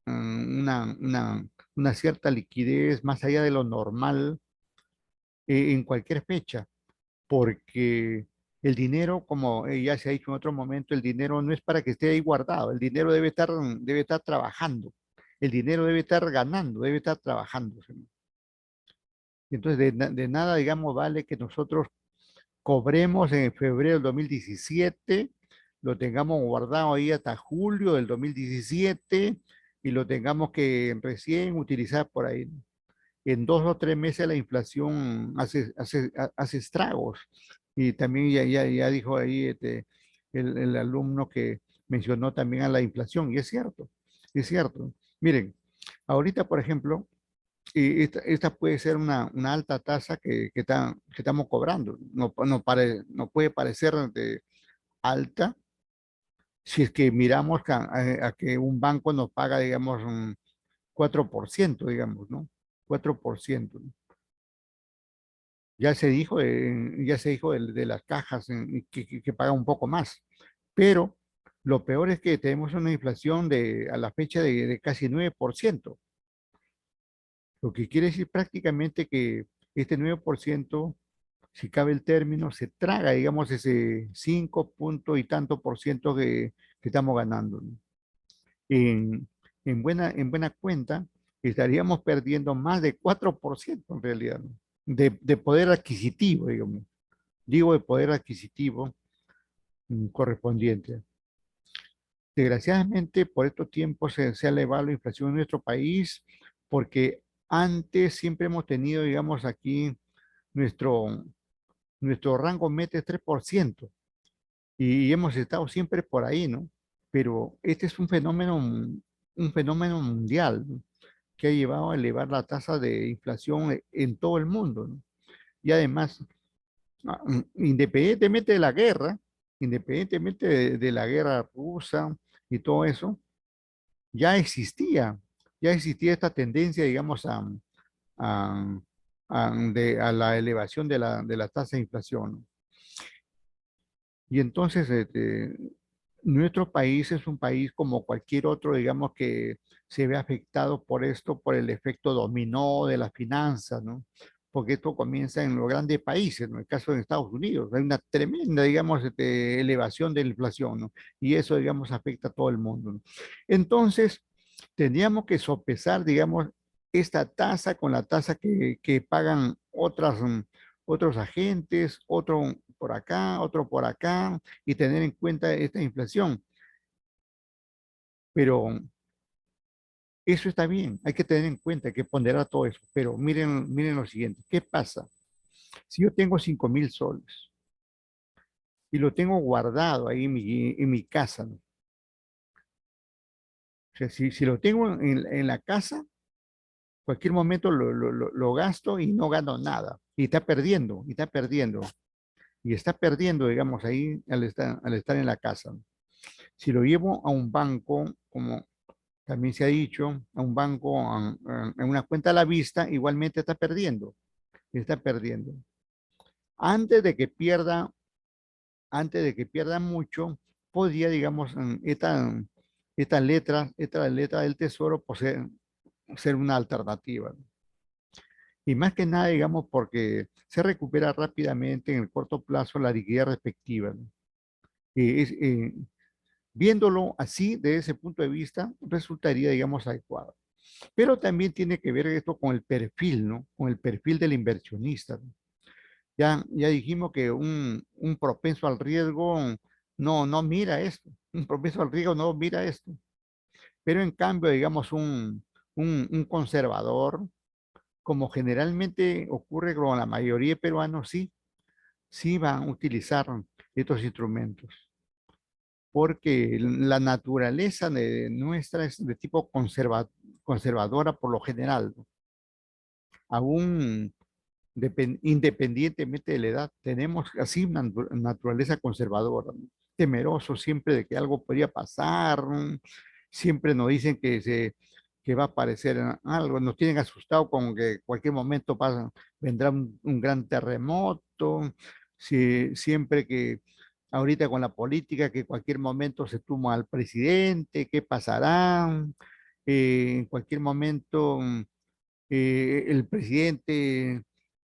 una cierta liquidez más allá de lo normal en cualquier fecha, porque el dinero, como ya se ha dicho en otro momento, el dinero no es para que esté ahí guardado, el dinero debe estar trabajando, el dinero debe estar ganando, debe estar trabajando. ¿Sí? Entonces, de nada, digamos, vale que nosotros cobremos en febrero del 2017, lo tengamos guardado ahí hasta julio del 2017 y lo tengamos que recién utilizar por ahí. En 2 o 3 meses la inflación hace estragos. Y también ya dijo ahí el alumno que mencionó también a la inflación, y es cierto, es cierto. Miren, ahorita, por ejemplo, esta puede ser una alta tasa que estamos cobrando. No puede parecer alta si es que miramos a que un banco nos paga, digamos, un 4%, digamos, ¿no? 4%. ¿No? Ya se dijo de las cajas que pagan un poco más, pero lo peor es que tenemos una inflación a la fecha de casi 9%, lo que quiere decir prácticamente que este 9%, si cabe el término, se traga, digamos, ese 5 punto y tanto por ciento que estamos ganando, ¿no? En, en buena cuenta, estaríamos perdiendo más de 4% en realidad, ¿no? De poder adquisitivo, digamos. Digo de poder adquisitivo correspondiente. Desgraciadamente, por estos tiempos se ha elevado la inflación en nuestro país porque antes siempre hemos tenido, digamos, aquí nuestro, nuestro rango meta es 3% y hemos estado siempre por ahí, ¿no? Pero este es un fenómeno mundial, ¿no? Que ha llevado a elevar la tasa de inflación en todo el mundo, ¿no? Y además, independientemente de la guerra, independientemente de la guerra rusa y todo eso, ya existía, ya existía esta tendencia, digamos, a, a la elevación de la tasa de inflación, ¿no? Y entonces, nuestro país es un país como cualquier otro, digamos, que se ve afectado por esto, por el efecto dominó de las finanzas, ¿no? Porque esto comienza en los grandes países, ¿no? En el caso de Estados Unidos, hay una tremenda, digamos, elevación de la inflación, ¿no? Y eso, digamos, afecta a todo el mundo, ¿no? Entonces, tendríamos que sopesar, digamos, esta tasa con la tasa que pagan otros agentes, otro por acá, otro por acá, y tener en cuenta esta inflación. Pero Eso está bien, hay que tener en cuenta, hay que ponderar todo eso. Pero miren lo siguiente, ¿qué pasa? Si yo tengo 5.000 soles y lo tengo guardado ahí en mi casa, ¿no? O sea, si lo tengo en la casa, cualquier momento lo gasto y no gano nada. Y está perdiendo, y está perdiendo. Y está perdiendo, digamos, ahí al estar en la casa, ¿no? Si lo llevo a un banco, como también se ha dicho, a un banco, en una cuenta a la vista, igualmente está perdiendo, está perdiendo. Antes de que pierda, antes de que pierda mucho, podría, digamos, esta letra del tesoro pues, ser una alternativa, ¿no? Y más que nada, digamos, porque se recupera rápidamente en el corto plazo la liquidez respectiva, ¿no? Viéndolo así, de ese punto de vista, resultaría, digamos, adecuado. Pero también tiene que ver esto con el perfil, ¿no? Con el perfil del inversionista, ¿no? Ya dijimos que un propenso al riesgo no mira esto. Un propenso al riesgo no mira esto. Pero en cambio, digamos, un conservador, como generalmente ocurre con la mayoría de peruanos, sí van a utilizar estos instrumentos. Porque la naturaleza de nuestra es de tipo conservadora por lo general, ¿no? Aún independientemente de la edad, tenemos así una naturaleza conservadora, ¿no? Temeroso siempre de que algo podría pasar, ¿no? Siempre nos dicen que va a aparecer algo, nos tienen asustados con que cualquier momento vendrá un gran terremoto, siempre que ahorita con la política, que cualquier momento se toma al presidente, qué pasará, en cualquier momento el presidente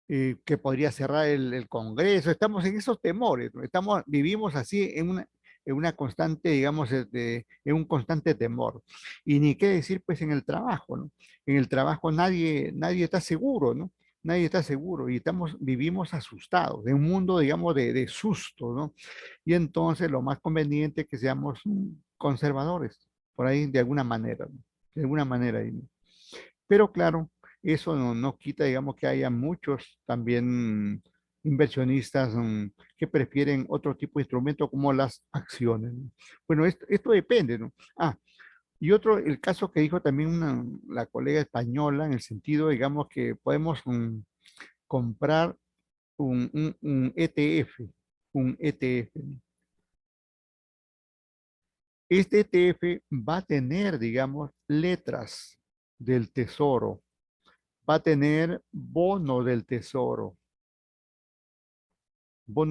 que podría cerrar el Congreso. Estamos en esos temores, ¿no? Vivimos así en una constante, digamos, en un constante temor. Y ni qué decir, pues, en el trabajo, ¿no? En el trabajo nadie está seguro, ¿no? Nadie está seguro y vivimos asustados, en un mundo, digamos, de susto, ¿no? Y entonces lo más conveniente es que seamos conservadores, por ahí, de alguna manera, ¿no? De alguna manera. Pero claro, eso no quita, digamos, que haya muchos también inversionistas que prefieren otro tipo de instrumentos como las acciones, ¿no? Bueno, esto depende, ¿no? Y otro, el caso que dijo también la colega española, en el sentido, digamos, que podemos comprar un ETF, un ETF, ¿no? Este ETF va a tener, digamos, letras del tesoro, va a tener bono del tesoro, va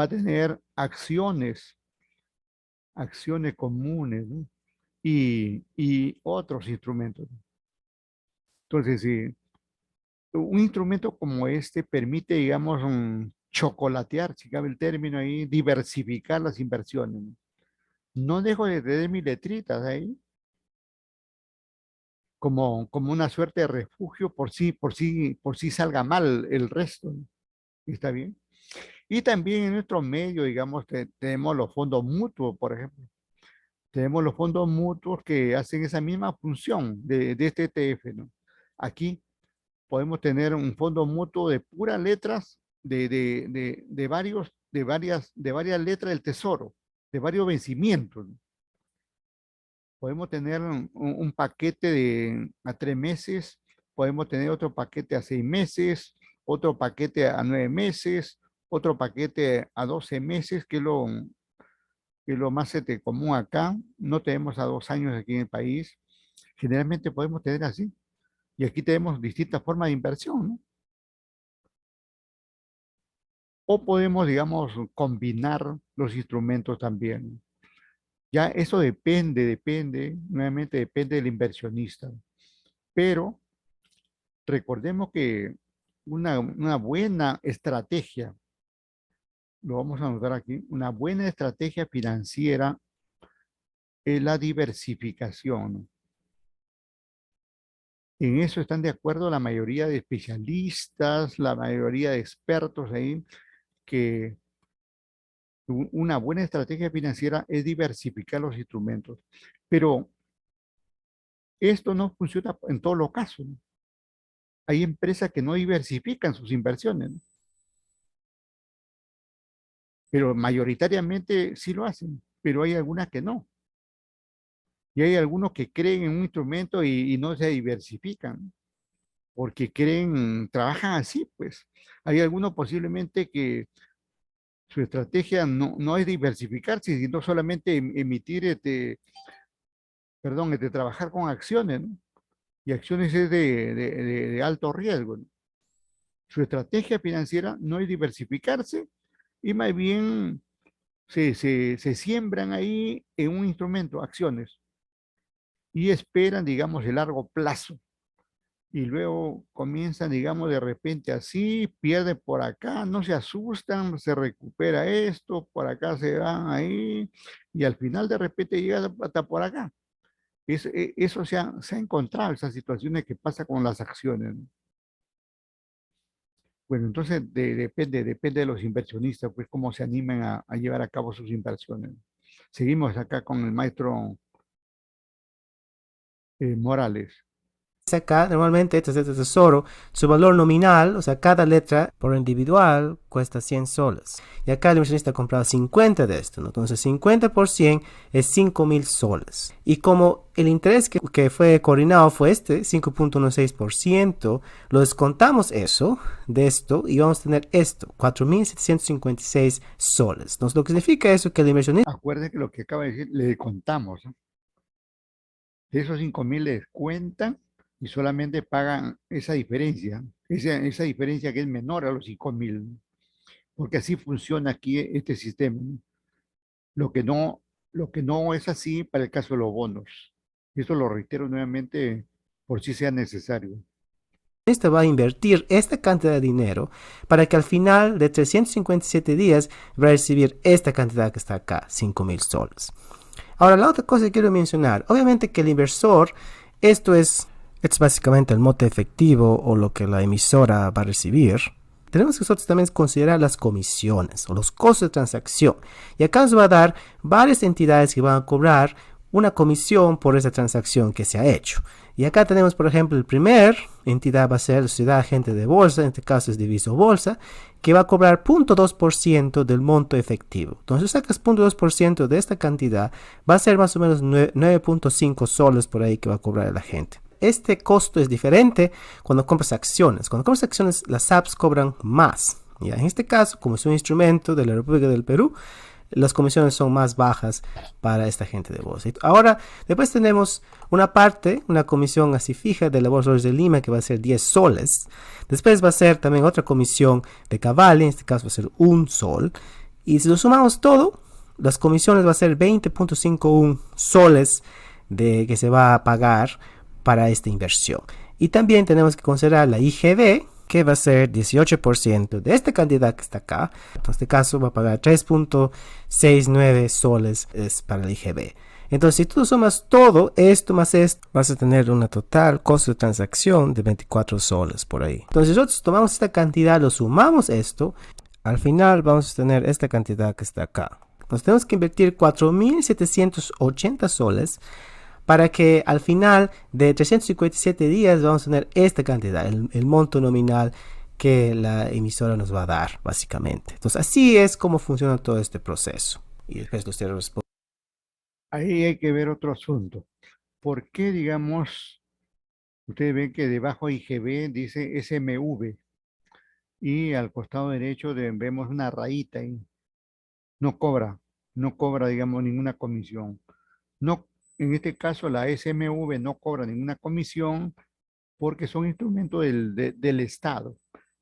a tener acciones comunes, ¿no? Y otros instrumentos. Entonces, sí, un instrumento como este permite, digamos, chocolatear, si cabe el término ahí, diversificar las inversiones, ¿no? No dejo de tener mis letritas ahí como una suerte de refugio por si salga mal el resto, ¿no? ¿Está bien? Y también en nuestro medio, digamos, tenemos los fondos mutuos, por ejemplo. Tenemos los fondos mutuos que hacen esa misma función de este ETF, ¿no? Aquí podemos tener un fondo mutuo de puras letras de varias letras del tesoro, de varios vencimientos, ¿no? Podemos tener un paquete a 3 meses, podemos tener otro paquete a 6 meses, otro paquete a 9 meses, otro paquete a 12 meses, que es lo más común acá. No tenemos a 2 años aquí en el país. Generalmente podemos tener así. Y aquí tenemos distintas formas de inversión, ¿no? O podemos, digamos, combinar los instrumentos también. Ya eso nuevamente depende del inversionista. Pero recordemos que una buena estrategia, lo vamos a anotar aquí, una buena estrategia financiera es la diversificación. En eso están de acuerdo la mayoría de especialistas, la mayoría de expertos ahí, que una buena estrategia financiera es diversificar los instrumentos. Pero Esto no funciona en todos los casos, ¿no? Hay empresas que no diversifican sus inversiones, ¿no? Pero mayoritariamente sí lo hacen, pero hay algunas que no. Y hay algunos que creen en un instrumento y no se diversifican, porque creen, trabajan así, pues. Hay algunos posiblemente que su estrategia no es diversificarse, sino solamente emitir, trabajar con acciones, ¿no? Y acciones es de alto riesgo, ¿no? Su estrategia financiera no es diversificarse y más bien se siembran ahí en un instrumento, acciones, y esperan, digamos, el largo plazo. Y luego comienzan, digamos, de repente así, pierden por acá, no se asustan, se recupera esto, por acá se van ahí, y al final de repente llega hasta por acá. Eso se ha encontrado, esas situaciones que pasa con las acciones, ¿no? Bueno, entonces depende de los inversionistas, pues cómo se animen a llevar a cabo sus inversiones. Seguimos acá con el maestro Morales.
Acá, normalmente este es el tesoro, su valor nominal, o sea, cada letra por individual cuesta 100 soles. Y acá el inversionista ha comprado 50 de esto, ¿no? Entonces 50 por 100 es 5.000 soles. Y como el interés que fue coordinado fue este, 5.16%, lo descontamos eso de esto y vamos a tener esto, 4.756 soles. Entonces lo que significa eso que el inversionista...
Acuérdense que lo que acaba de decir, le contamos, ¿no? De esos 5.000 les cuentan y solamente pagan esa diferencia, esa diferencia que es menor a los 5.000, ¿no? Porque así funciona aquí este sistema, ¿no? Lo que no, lo que no es así para el caso de los bonos. Esto lo reitero nuevamente por si sea necesario.
Va a invertir esta cantidad de dinero para que al final de 357 días va a recibir esta cantidad que está acá, 5.000 soles. Ahora, la otra cosa que quiero mencionar, obviamente que el inversor, esto es básicamente el monto efectivo o lo que la emisora va a recibir. Tenemos que nosotros también considerar las comisiones o los costos de transacción. Y acá nos va a dar varias entidades que van a cobrar una comisión por esa transacción que se ha hecho. Y acá tenemos, por ejemplo, el primer entidad va a ser la Sociedad Agente de Bolsa, en este caso es Diviso Bolsa, que va a cobrar 0.2% del monto efectivo. Entonces, sacas 0.2% de esta cantidad, va a ser más o menos 9.5 soles por ahí que va a cobrar la gente. Este costo es diferente cuando compras acciones. Cuando compras acciones, las apps cobran más. ¿Ya? En este caso, como es un instrumento de la República del Perú, las comisiones son más bajas para esta gente de bolsa. Ahora, después tenemos una parte, una comisión así fija de la Bolsa de Lima que va a ser 10 soles. Después va a ser también otra comisión de Cavali, en este caso va a ser 1 sol. Y si lo sumamos todo, las comisiones va a ser 20.51 soles que se va a pagar para esta inversión. Y también tenemos que considerar la IGB, que va a ser 18% de esta cantidad que está acá. En este caso va a pagar 3.69 soles para el IGB. Entonces, si tú sumas todo esto más esto, vas a tener una total costo de transacción de 24 soles por ahí. Entonces, nosotros tomamos esta cantidad, lo sumamos esto, al final vamos a tener esta cantidad que está acá. Entonces, tenemos que invertir 4.780 soles para que al final de 357 días vamos a tener esta cantidad, el monto nominal que la emisora nos va a dar, básicamente. Entonces, así es como funciona todo este proceso. Y después usted responde.
Ahí hay que ver otro asunto. ¿Por qué, digamos, ustedes ven que debajo de IGB dice SMV y al costado derecho vemos una rayita ahí? No cobra, no cobra, digamos, ninguna comisión. No, en este caso, la SMV no cobra ninguna comisión porque son instrumentos del Estado.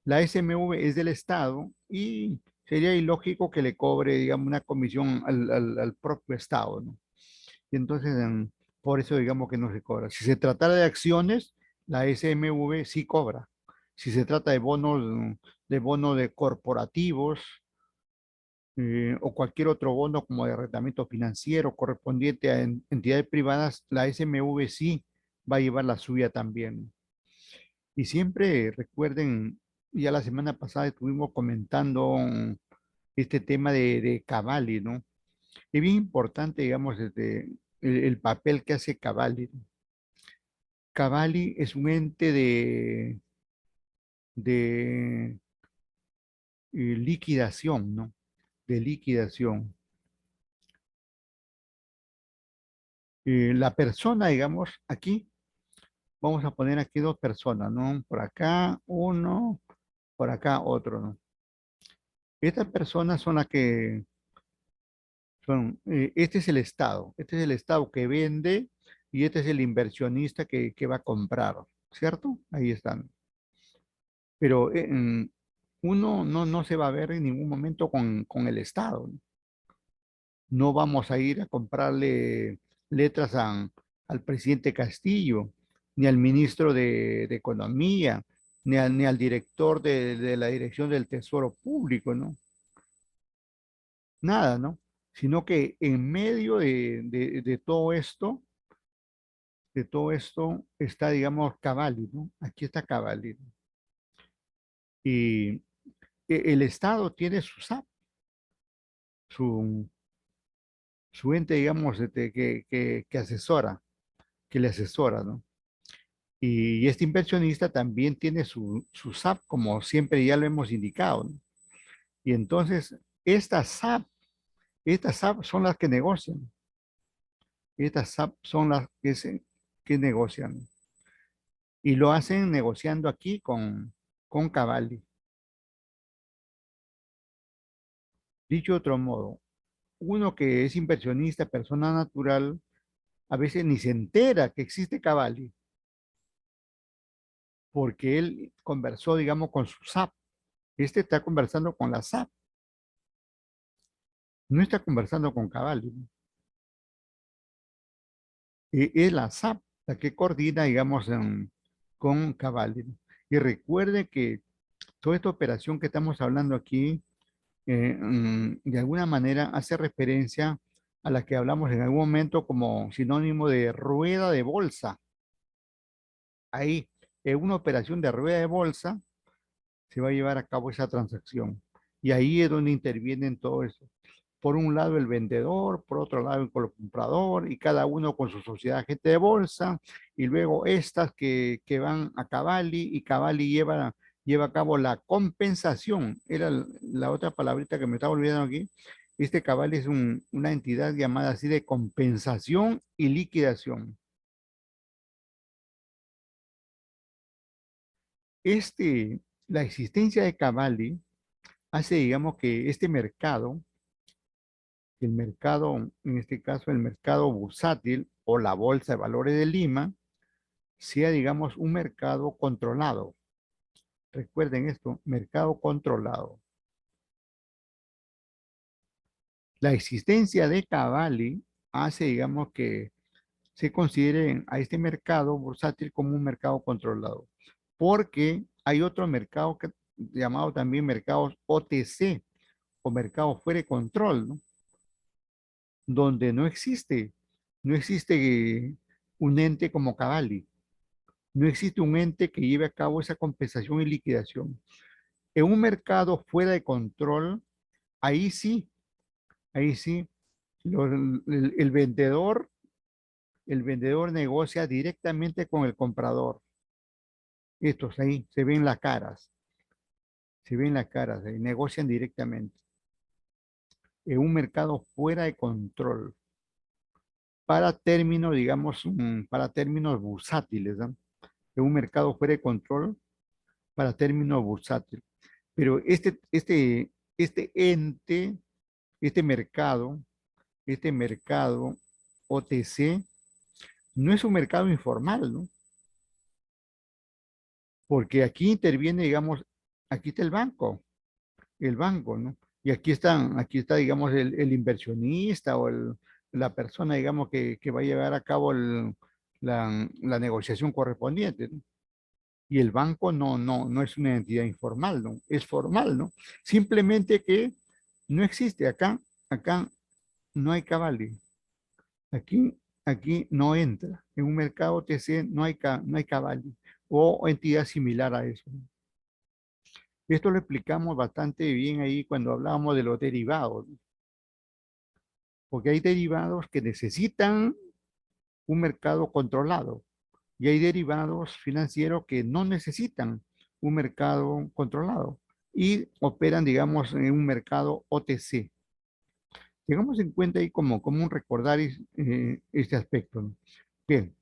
La SMV es del Estado y sería ilógico que le cobre, digamos, una comisión al propio Estado, ¿no? Y entonces, por eso, digamos que no se cobra. Si se tratara de acciones, la SMV sí cobra. Si se trata de bonos de corporativos, o cualquier otro bono como de arrendamiento financiero correspondiente a entidades privadas, la SMV sí va a llevar la suya también. Y siempre recuerden, ya la semana pasada estuvimos comentando este tema de Cavalli, ¿no? Es bien importante, digamos, el papel que hace Cavalli, ¿no? Cavalli es un ente de liquidación, ¿no? De liquidación. La persona, digamos, aquí, vamos a poner aquí dos personas, ¿no? Por acá uno, por acá otro, ¿no? Estas personas son las que son, este es el Estado que vende y este es el inversionista que va a comprar, ¿cierto? Ahí están. Pero uno no se va a ver en ningún momento con el Estado, ¿no? No vamos a ir a comprarle letras al presidente Castillo, ni al ministro de Economía, ni al director de la Dirección del Tesoro Público, ¿no? Nada, ¿no? Sino que en medio de todo esto está, digamos, Cavalli, ¿no? Aquí está Cavalli, ¿no? Y el Estado tiene su SAP, su, su ente, digamos, que asesora, que le asesora, ¿no? Y este inversionista también tiene su SAP, como siempre ya lo hemos indicado, ¿no? Y entonces, estas SAP son las que negocian. Estas SAP son las que negocian. Y lo hacen negociando aquí con Cavalli. Dicho de otro modo, uno que es inversionista, persona natural, a veces ni se entera que existe Cavalli, porque él conversó, digamos, con su SAP. Este está conversando con la SAP, no está conversando con Cavalli, ¿no? Es la SAP la que coordina, digamos, con Cavalli, ¿no? Y recuerde que toda esta operación que estamos hablando aquí, de alguna manera hace referencia a la que hablamos en algún momento como sinónimo de rueda de bolsa. Ahí, en una operación de rueda de bolsa, se va a llevar a cabo esa transacción. Y ahí es donde intervienen todo eso. Por un lado el vendedor, por otro lado el comprador, y cada uno con su sociedad agente de bolsa, y luego estas que van a Cavalli, y Cavalli lleva a cabo la compensación. Era la otra palabrita que me estaba olvidando aquí. Este Cavalli es una entidad llamada así de compensación y liquidación. La existencia de Cavalli hace, digamos, que este mercado, el mercado, en este caso el mercado bursátil o la Bolsa de Valores de Lima, sea, digamos, un mercado controlado. Recuerden esto, mercado controlado. La existencia de Cavalli hace, digamos, que se considere a este mercado bursátil como un mercado controlado, porque hay otro mercado llamado también mercados OTC o mercados fuera de control, ¿no? Donde no existe un ente como Cavalli, no existe un ente que lleve a cabo esa compensación y liquidación. En un mercado fuera de control, ahí sí, ahí sí, el vendedor negocia directamente con el comprador. Estos ahí se ven las caras, ahí negocian directamente. En un mercado fuera de control, para términos, digamos, para términos bursátiles, ¿no? En un mercado fuera de control, para términos bursátiles. Pero este ente, este mercado OTC, no es un mercado informal, ¿no? Porque aquí interviene, digamos, aquí está el banco, ¿no? Y aquí está, digamos, el inversionista o la persona, digamos, que va a llevar a cabo la negociación correspondiente, ¿no? Y el banco no es una entidad informal, ¿no? Es formal, ¿no? Simplemente que no existe acá no hay Cavalli. Aquí no entra. En un mercado OTC no hay Cavalli o entidad similar a eso, ¿no? Esto lo explicamos bastante bien ahí cuando hablábamos de los derivados, ¿no? Porque hay derivados que necesitan un mercado controlado y hay derivados financieros que no necesitan un mercado controlado y operan, digamos, en un mercado OTC. Tengamos en cuenta ahí como un recordar este aspecto, ¿no? Bien.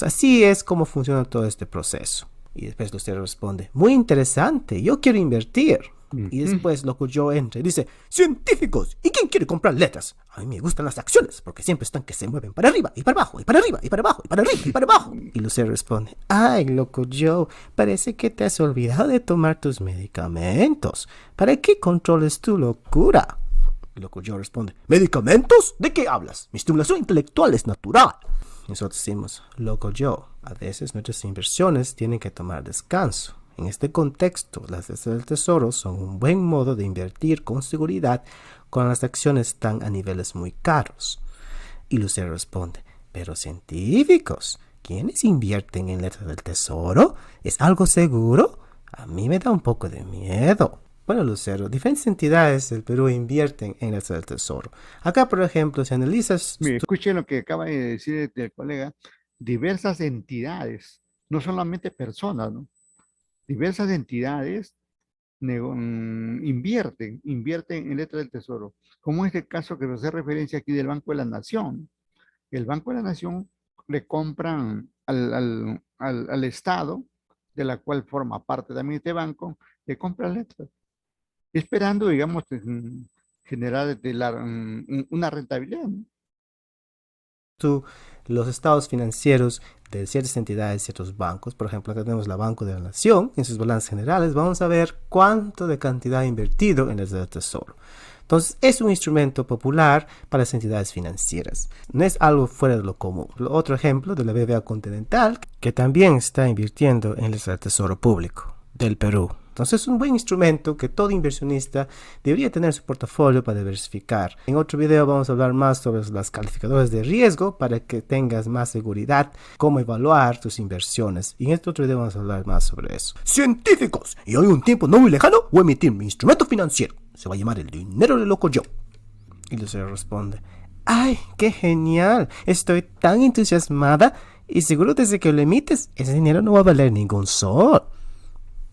Así es como funciona todo este proceso. Y después Lucero responde, muy interesante, yo quiero invertir. Y después Loco Joe entra y dice, científicos, ¿y quién quiere comprar letras? A mí me gustan las acciones, porque siempre están que se mueven para arriba, y para abajo, y para arriba, y para abajo, y para arriba, y para abajo. Y Lucero responde, ay, Loco Joe, parece que te has olvidado de tomar tus medicamentos. ¿Para qué controles tu locura? Y Loco Joe responde, ¿medicamentos? ¿De qué hablas? Mi estimulación intelectual es natural. Nosotros decimos, Loco Joe, a veces nuestras inversiones tienen que tomar descanso. En este contexto, las letras del tesoro son un buen modo de invertir con seguridad cuando las acciones están a niveles muy caros. Y Lucero responde, pero científicos, ¿quiénes invierten en letras del tesoro? ¿Es algo seguro? A mí me da un poco de miedo. Bueno, Lucero, diferentes entidades del Perú invierten en letras del tesoro. Acá, por ejemplo, si analizas...
Mire, escuchen lo que acaba de decir el colega, diversas entidades, no solamente personas, ¿no? Diversas entidades invierten en letras del tesoro, como es el caso que nos hace referencia aquí del Banco de la Nación. El Banco de la Nación le compran al Estado, de la cual forma parte también este banco, le compra letras, esperando, digamos, generar una rentabilidad, ¿no?
Los estados financieros de ciertas entidades, ciertos bancos, por ejemplo, acá tenemos la Banco de la Nación, en sus balances generales vamos a ver cuánto de cantidad ha invertido en el tesoro. Entonces, es un instrumento popular para las entidades financieras. No es algo fuera de lo común. Otro ejemplo de la BBVA Continental, que también está invirtiendo en el tesoro público del Perú. Entonces es un buen instrumento que todo inversionista debería tener en su portafolio para diversificar. En otro video vamos a hablar más sobre las calificadoras de riesgo para que tengas más seguridad, cómo evaluar tus inversiones. Y en este otro video vamos a hablar más sobre eso. Científicos, y hoy un tiempo no muy lejano voy a emitir mi instrumento financiero. Se va a llamar el dinero de Loco Joe. Y Lucero responde, ¡ay, qué genial! Estoy tan entusiasmada y seguro desde que lo emites ese dinero no va a valer ningún sol.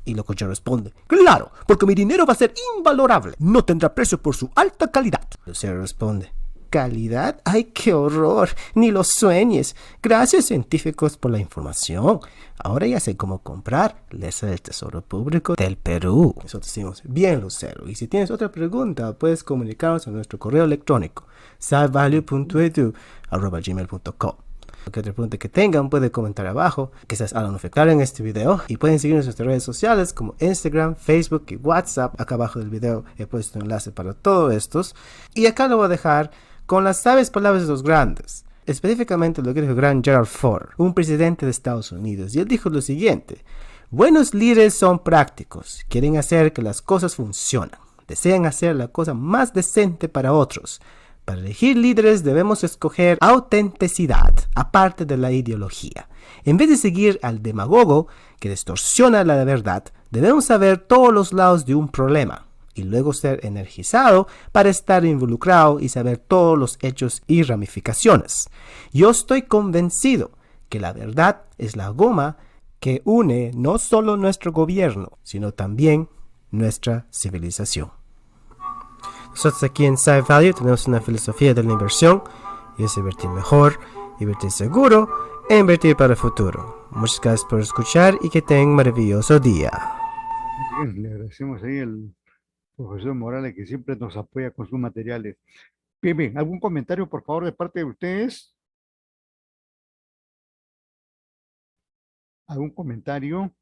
Y Loco Joe responde, claro, porque mi dinero va a ser invalorable, no tendrá precio por su alta calidad. Lucero responde, ¿calidad? ¡Ay, qué horror! Ni lo sueñes. Gracias, científicos, por la información. Ahora ya sé cómo comprar letras del Tesoro Público del Perú. Nosotros decimos, bien, Lucero, y si tienes otra pregunta, puedes comunicarnos a nuestro correo electrónico, savalue.edu@gmail.com. Cualquier otra pregunta que tengan pueden comentar abajo, quizás hagan un comentario en este video, y pueden seguirnos en nuestras redes sociales como Instagram, Facebook y WhatsApp. Acá abajo del video he puesto un enlace para todos estos, y acá lo voy a dejar con las sabias palabras de los grandes, específicamente lo que dijo el gran Gerald Ford, un presidente de Estados Unidos, y él dijo lo siguiente: buenos líderes son prácticos, quieren hacer que las cosas funcionen, desean hacer la cosa más decente para otros. Para elegir líderes debemos escoger autenticidad, aparte de la ideología. En vez de seguir al demagogo que distorsiona la verdad, debemos saber todos los lados de un problema y luego ser energizado para estar involucrado y saber todos los hechos y ramificaciones. Yo estoy convencido que la verdad es la goma que une no solo nuestro gobierno, sino también nuestra civilización. Nosotros aquí en SciValue tenemos una filosofía de la inversión y es invertir mejor, invertir seguro e invertir para el futuro. Muchas gracias por escuchar y que tengan un maravilloso día.
Bien, le agradecemos ahí al profesor Morales que siempre nos apoya con sus materiales. Bien, bien, ¿algún comentario por favor de parte de ustedes? ¿Algún comentario?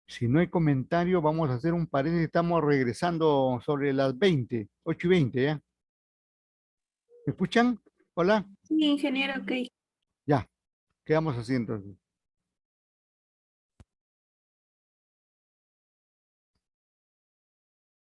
Si no hay comentario, vamos a hacer un paréntesis. Estamos regresando sobre las 8:20, ¿ya? ¿Me escuchan? Hola.
Sí, ingeniero, ok.
Ya, quedamos así entonces.